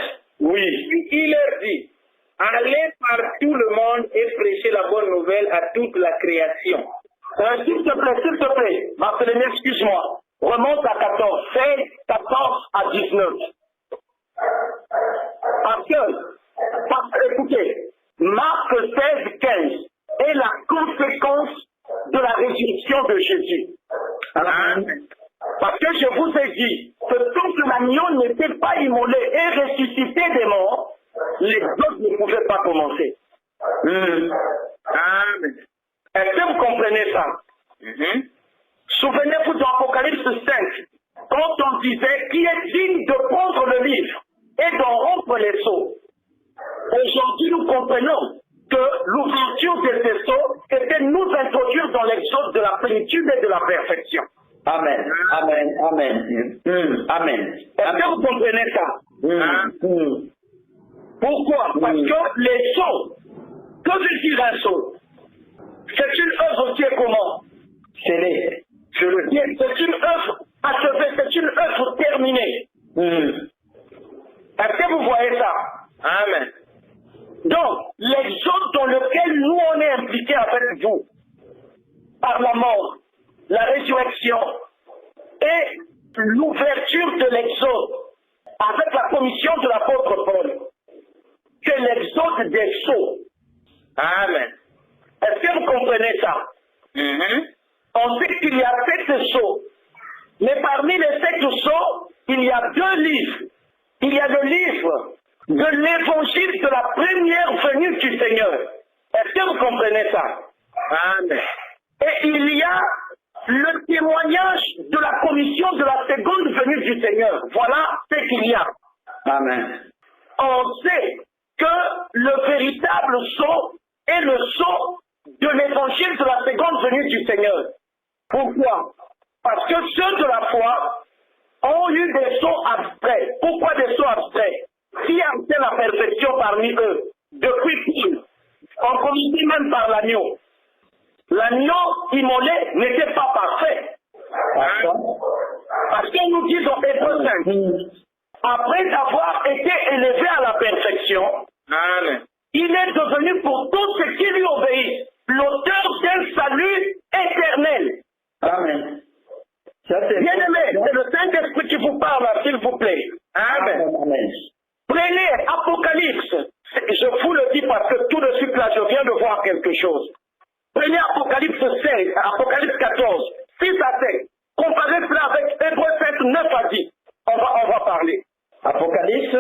Oui. Il leur dit, allez par tout le monde et prêchez la bonne nouvelle à toute la création. S'il te plaît, Barthélemy, excuse-moi. Remonte à 14, 16, 14 à 19. Écoutez, Marc 16, 15 est la conséquence de la résurrection de Jésus. Parce que je vous ai dit que tant que l'agneau n'était pas immolé et ressuscité des morts, les autres ne pouvaient pas commencer. Amen. Est-ce que vous comprenez ça? Souvenez-vous d'Apocalypse 5, quand on disait qui est digne de prendre le livre et d'en rompre les sceaux. Aujourd'hui, nous comprenons que l'ouverture de ces sceaux était nous introduire dans l'exode de la plénitude et de la perfection. Amen. Amen. Amen. Amen. Est-ce que vous comprenez ça? Pourquoi? Parce que les sceaux, que veut dire un sceau? C'est une œuvre qui est comment? Scellé. Je le dis, c'est une œuvre achevée, c'est une œuvre terminée. Est-ce que vous voyez ça? Amen. Donc, l'exode dans lequel nous on est impliqués avec vous, par la mort, la résurrection et l'ouverture de l'exode avec la commission de l'apôtre Paul, c'est l'exode des sceaux. Amen. Est-ce que vous comprenez ça? On sait qu'il y a 7 sceaux, mais parmi les 7 sceaux, il y a 2 livres. Il y a le livre de l'évangile de la première venue du Seigneur. Est-ce que vous comprenez ça? Amen. Et il y a le témoignage de la commission de la seconde venue du Seigneur. Voilà ce qu'il y a. Amen. On sait que le véritable sceau est le sceau de l'évangile de la seconde venue du Seigneur. Pourquoi? Parce que ceux de la foi ont eu des sceaux abstraits. Pourquoi des sceaux abstraits? Qui a fait la perfection parmi eux? Depuis Paul, en commençant même par l'agneau. L'agneau immolé n'était pas parfait. Parce que nous disons Hébreux 5, après avoir été élevé à la perfection, Amen. il est devenu pour tous ceux qui lui obéissent l'auteur d'un salut éternel. Amen. Bien aimé, c'est le Saint-Esprit qui vous parle, s'il vous plaît. Amen. Amen. Prenez Apocalypse. Je vous le dis parce que tout de suite là, je viens de voir quelque chose. Prenez Apocalypse 16, Apocalypse 14, 6 à 7. Comparez cela avec Hébreux 7, 9 à 10. On va parler. Apocalypse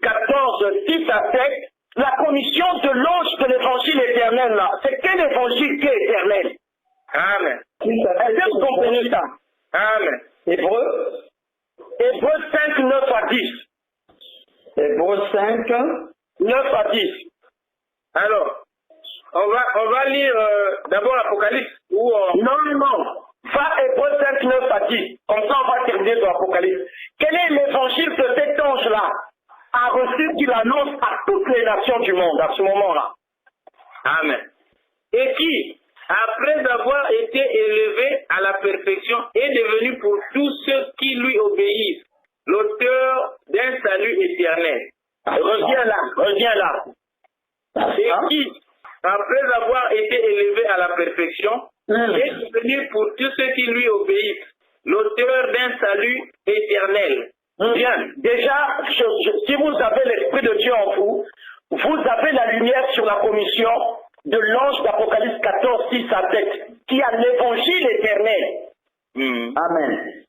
14, 6 à 7. La commission de l'ange de l'évangile éternel là. C'est quel évangile qui est éternel? Amen. Est-ce que vous comprenez ça? Amen. Hébreux 5, 9 à 10. Hébreux 5, 9 à 10. Alors, on va lire d'abord l'Apocalypse. Non. Va Hébreux 5, 9 à 10. Comme ça, on va terminer dans l'Apocalypse. Quel est l'évangile que cet ange-là a reçu qu'il annonce à toutes les nations du monde à ce moment-là? Amen. Et qui, après avoir été élevé à la perfection, est devenu pour tous ceux qui lui obéissent l'auteur d'un salut éternel. Reviens là. Et qui, après avoir été élevé à la perfection, est devenu pour tous ceux qui lui obéissent l'auteur d'un salut éternel. Bien, déjà, si vous avez l'Esprit de Dieu en vous, vous avez la lumière sur la commission de l'ange d'Apocalypse 14, 6 à 7, qui a l'évangile éternel. Amen.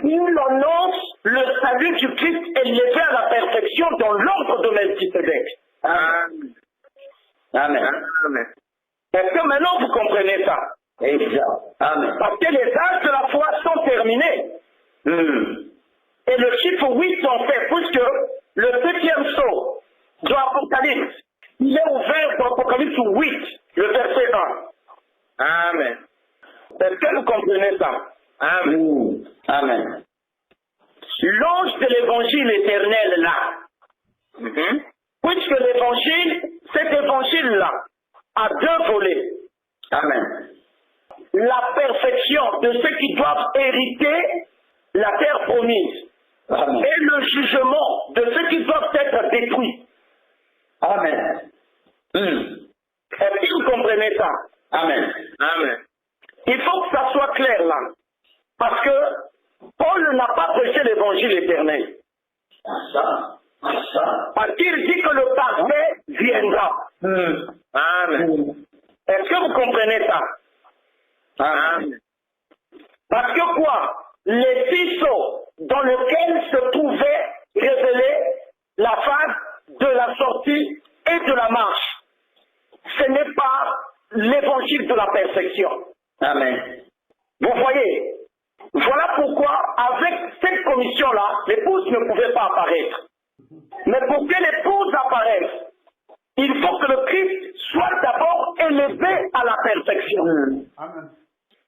Il annonce le salut du Christ élevé à la perfection dans l'ordre de Melchisédek. Amen. Amen. Amen. Est-ce que maintenant vous comprenez ça? Exact. Amen. Parce que les âges de la foi sont terminés. Et le chiffre 8 en fait, puisque le 7e sceau de l'Apocalypse, il est ouvert dans l'Apocalypse 8, le verset 1. Amen. Est-ce que vous comprenez ça? Amen. Amen. L'ange de l'évangile éternel là, puisque l'évangile, cet évangile-là, a deux volets. Amen. La perfection de ceux qui doivent hériter la terre promise. Amen. Et le jugement de ceux qui doivent être détruits. Amen. Est-ce que vous comprenez ça? Amen. Amen. Il faut que ça soit clair là. Parce que Paul n'a pas prêché l'évangile éternel. Parce qu'il dit que le parfait viendra. Amen. Est-ce que vous comprenez ça? Amen. Parce que quoi? Les 6 sceaux dans lesquels se trouvait révélée la phase de la sortie et de la marche, ce n'est pas l'évangile de la perfection. Amen. Vous voyez? Voilà pourquoi, avec cette commission-là, l'épouse ne pouvait pas apparaître. Mais pour que l'épouse apparaisse, il faut que le Christ soit d'abord élevé à la perfection. Amen.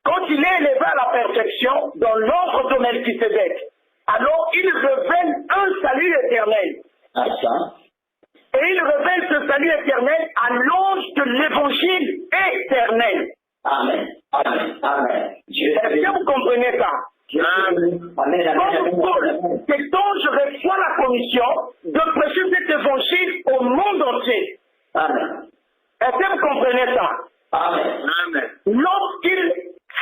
Quand il est élevé à la perfection, dans l'ordre de Melchisédek, alors il révèle un salut éternel. Et il révèle ce salut éternel à l'ange de l'évangile éternel. Amen. Amen. Amen. Est-ce que vous comprenez ça? Amen. Cet ange reçoit la commission de prêcher cet évangile au monde entier. Amen. Est-ce que vous comprenez ça? Amen. Amen. Lorsqu'il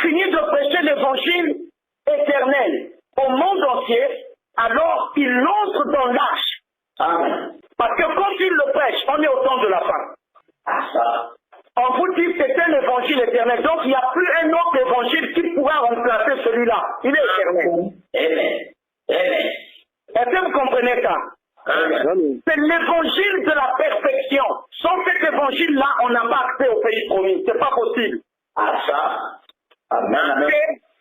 finit de prêcher l'évangile éternel au monde entier, alors il entre dans l'arche. Amen. Parce que quand il le prêche, on est au temps de la fin. On vous dit que c'est un évangile éternel. Donc il n'y a plus un autre évangile qui pourra remplacer celui-là. Il est éternel. Amen. Amen. Est-ce que vous comprenez ça? Amen. C'est l'évangile de la perfection. Sans cet évangile-là, on n'a pas accès au pays promis. C'est pas possible. à ça. Amen, amen.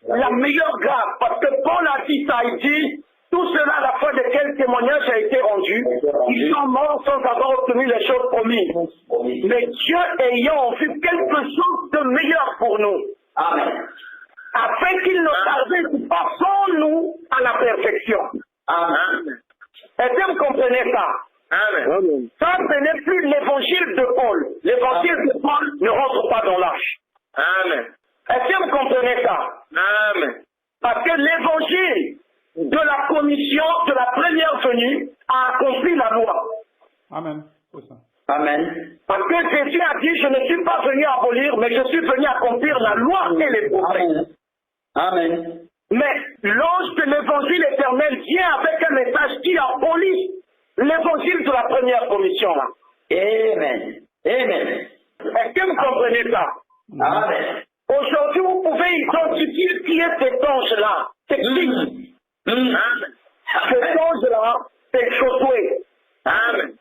C'est la meilleure grâce, parce que Paul a dit ça, il dit, tout cela à la fois de quel témoignage a été rendu, ils sont morts sans avoir obtenu les choses promises. Mais Dieu ayant vu quelque chose de meilleur pour nous, Amen. afin qu'il ne tarde pas sans nous à la perfection. Amen. Est-ce que vous comprenez ça? Amen. Ça, ce n'est plus l'évangile de Paul. L'évangile de Paul ne rentre pas dans l'arche. Amen. Est-ce que vous comprenez ça? Amen. Parce que l'évangile de la commission de la première venue a accompli la loi. Amen. C'est ça. Amen. Parce que Jésus a dit, je ne suis pas venu abolir, mais je suis venu accomplir la loi et les prophètes. Amen. Amen. Mais l'ange de l'évangile éternel vient avec un message qui abolit l'évangile de la première commission là. Amen. Amen. Est-ce que vous comprenez ça? Amen. Aujourd'hui, vous pouvez identifier qui est cet ange-là. C'est qui? Amen. Cet ange-là, c'est Josué. Amen.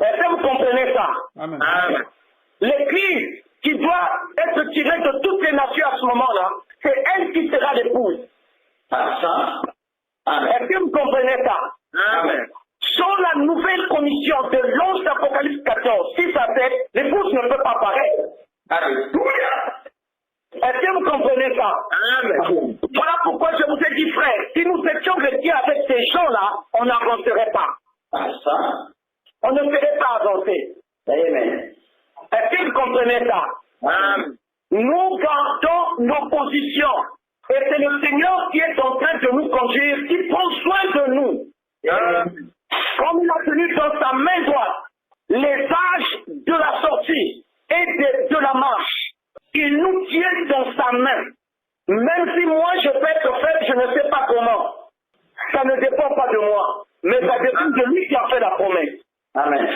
Est-ce que vous comprenez ça? Amen. Amen. L'église qui doit être tirée de toutes les nations à ce moment-là, c'est elle qui sera l'épouse. À ça. Amen. Est-ce que vous comprenez ça? Amen. Sans la nouvelle commission de l'ange d'Apocalypse 14, 6 à 7, l'épouse ne peut pas paraître. Alléluia. Est-ce que vous comprenez ça? Amen. Voilà pourquoi je vous ai dit, frère, si nous étions restés avec ces gens-là, on n'avancerait pas. À ça. On ne ferait pas avancer. Amen. Est-ce que vous comprenez ça? Amen. Nous gardons nos positions. Et c'est le Seigneur qui est en train de nous conduire, qui prend soin de nous. Amen. Comme il a tenu dans sa main droite les âges de la sortie et de la marche. Il nous tient dans sa main. Même si moi je peux être faible, je ne sais pas comment. Ça ne dépend pas de moi. Mais ça dépend de lui qui a fait la promesse. Amen.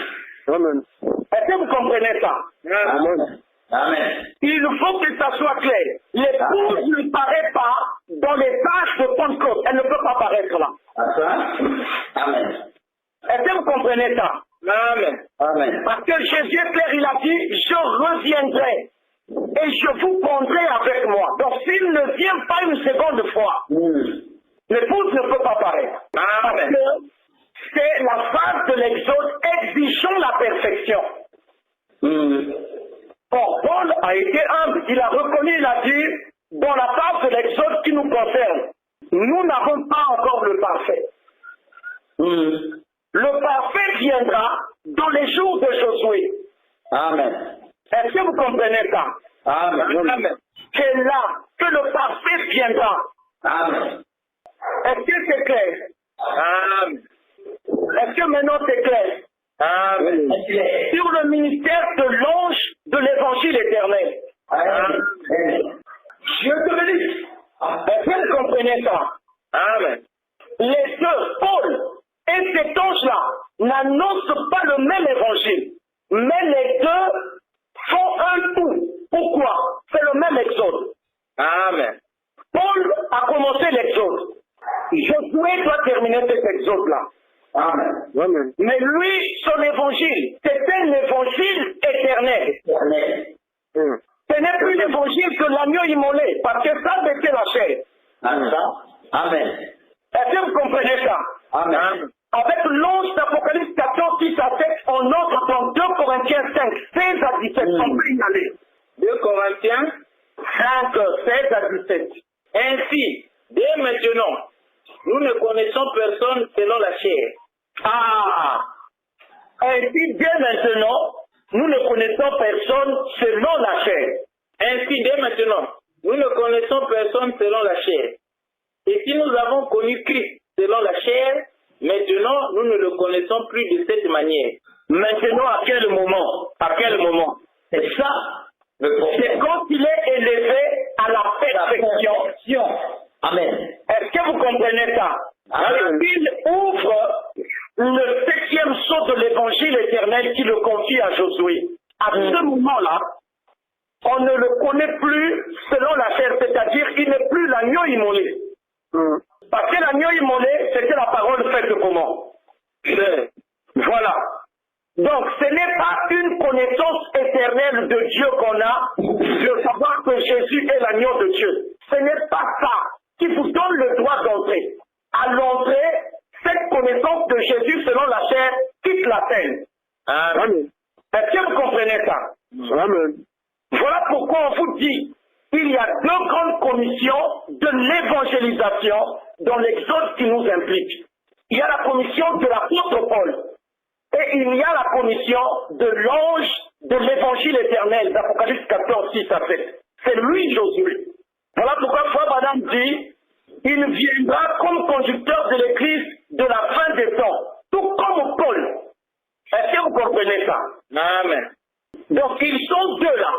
Amen. Est-ce que vous comprenez ça? Amen. Amen. Il faut que ça soit clair. L'épouse ne paraît pas dans les tâches de Pentecôte. Elle ne peut pas paraître là. À ça. Amen. Est-ce que vous comprenez ça? Amen. Amen. Parce que Jésus est clair, il a dit, je reviendrai et je vous prendrai avec moi. Donc s'il ne vient pas une seconde fois, l'épouse ne peut pas paraître. Parce Amen. que c'est la phase de l'exode exigeant la perfection. Or, Paul a été humble, il a reconnu, il a dit, dans la phase de l'exode qui nous concerne, nous n'avons pas encore le parfait. Le parfait viendra dans les jours de Josué. Amen. Est-ce que vous comprenez ça? Amen. Amen. C'est là que le parfait viendra. Amen. Est-ce que c'est clair? Amen. Est-ce que maintenant c'est clair? Amen. Sur le ministère de l'ange de l'évangile éternel. Amen. Dieu te bénisse. Est-ce que vous comprenez ça? Amen. Les deux, Paul et cet ange-là, n'annoncent pas le même évangile. Mais les deux font un tout. Pourquoi? C'est le même exode. Amen. Paul a commencé l'exode. Josué doit terminer cet exode-là. Amen. Mais lui, son évangile, c'est un évangile éternel. Amen. Ce n'est plus l'évangile que l'agneau immolé, parce que ça, c'était la chair. Amen. Est-ce que vous comprenez ça? Amen. Avec l'ange d'Apocalypse 14, 6 à 7, on entre dans 2 Corinthiens 5, 16 à 17. On peut y aller. 2 Corinthiens 5, 16 à 17. Ainsi, dès maintenant, nous ne connaissons personne selon la chair. Ah! Ainsi, dès maintenant, nous ne connaissons personne selon la chair. Ainsi, dès maintenant, nous ne connaissons personne selon la chair. Et si nous avons connu Christ selon la chair, maintenant, nous ne le connaissons plus de cette manière. Maintenant, à quel moment? À quel moment? C'est ça. C'est quand il est élevé à la perfection. Amen. Est-ce que vous comprenez ça? Amen. Il ouvre le 7e sceau de l'évangile éternel qui le confie à Josué. À ce moment-là, on ne le connaît plus selon la chair, c'est-à-dire qu'il n'est plus l'agneau immolé. Parce que l'agneau immolé, c'était la parole faite comment? Voilà. Donc, ce n'est pas une connaissance éternelle de Dieu qu'on a, de savoir que Jésus est l'agneau de Dieu. Ce n'est pas ça qui vous donne le droit d'entrer. À l'entrée, cette connaissance de Jésus selon la chair quitte la scène. Amen. Est-ce que vous comprenez ça? Amen. Voilà pourquoi on vous dit, il y a deux grandes commissions de l'évangélisation dans l'Exode qui nous implique. Il y a la commission de l'apôtre Paul et il y a la commission de l'ange de l'évangile éternel d'Apocalypse 14, 6 à 7. C'est lui Josué. Voilà pourquoi Frère Madame dit, il viendra comme conducteur de l'Église de la fin des temps, tout comme Paul. Est-ce que vous comprenez ça? Amen. Donc ils sont deux là.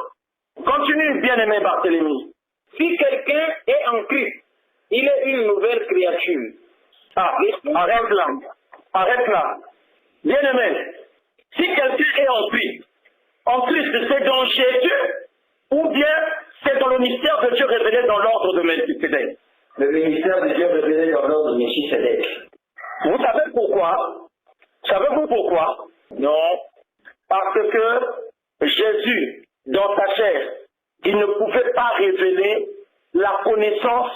Continue, bien-aimé Barthélemy. Si quelqu'un est en Christ, il est une nouvelle créature. Ah, arrête là. Arrête là. Bien-aimé, si quelqu'un est en Christ, c'est dans Jésus ou bien c'est dans le mystère de Dieu révélé dans l'ordre de Melchisédek? Le ministère de Dieu révélé dans l'ordre de Melchisédek. Vous savez pourquoi? Savez-vous pourquoi? Non. Parce que Jésus, dans sa chair, il ne pouvait pas révéler la connaissance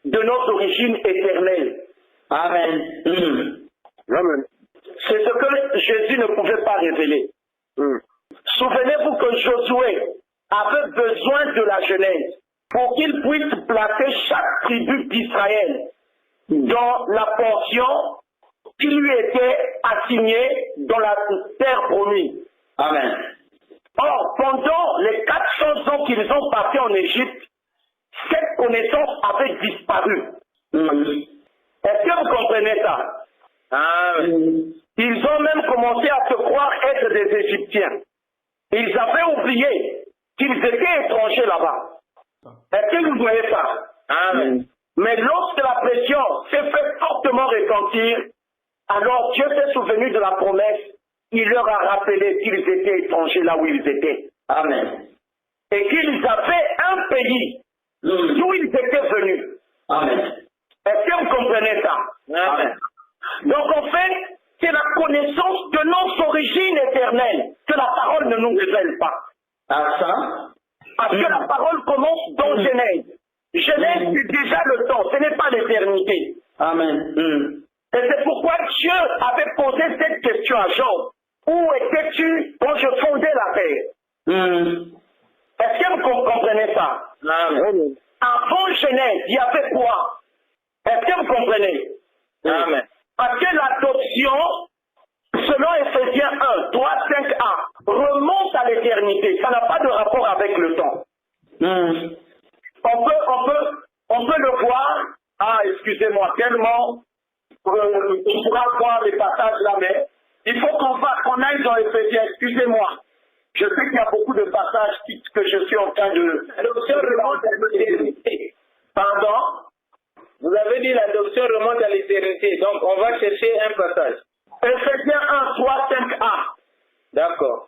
de notre origine éternelle. Amen. Amen. C'est ce que Jésus ne pouvait pas révéler. Souvenez-vous que Josué avait besoin de la Genèse pour qu'il puisse placer chaque tribu d'Israël dans la portion qui lui était assignée dans la terre promise. Amen. Or, pendant les 400 ans qu'ils ont passé en Égypte, cette connaissance avait disparu. Est-ce que vous comprenez ça? Amen. Ils ont même commencé à se croire être des Égyptiens. Ils avaient oublié qu'ils étaient étrangers là-bas. Est-ce que vous voyez ça? Amen. Mais lorsque la pression s'est fait fortement ressentir, alors Dieu s'est souvenu de la promesse. Il leur a rappelé qu'ils étaient étrangers là où ils étaient. Amen. Et qu'ils avaient un pays d'où ils étaient venus. Amen. Est-ce que vous comprenez ça? Amen. Donc en fait, c'est la connaissance de notre origine éternelle que la parole ne nous révèle pas. À ça? Parce que la parole commence dans Genèse. Genèse, c'est déjà le temps, ce n'est pas l'éternité. Amen. Et c'est pourquoi Dieu avait posé cette question à Job. Où étais-tu quand je fondais la terre? Est-ce que vous comprenez ça? Amen. Avant Genèse, il y avait quoi? Est-ce que vous comprenez? Amen. Parce que l'adoption, selon Ephésiens 1, 3, 5a, remonte à l'éternité. Ça n'a pas de rapport avec le temps. On peut le voir. Ah, excusez-moi, tellement. On pourra voir les passages là, mais il faut qu'on aille dans Ephésiens. Excusez-moi. Je sais qu'il y a beaucoup de passages que je suis en train de... L'adoption remonte à l'éternité. Pardon? Vous avez dit l'adoption remonte à l'éternité. Donc, on va chercher un passage. Ephésiens 1, 3, 5a. D'accord.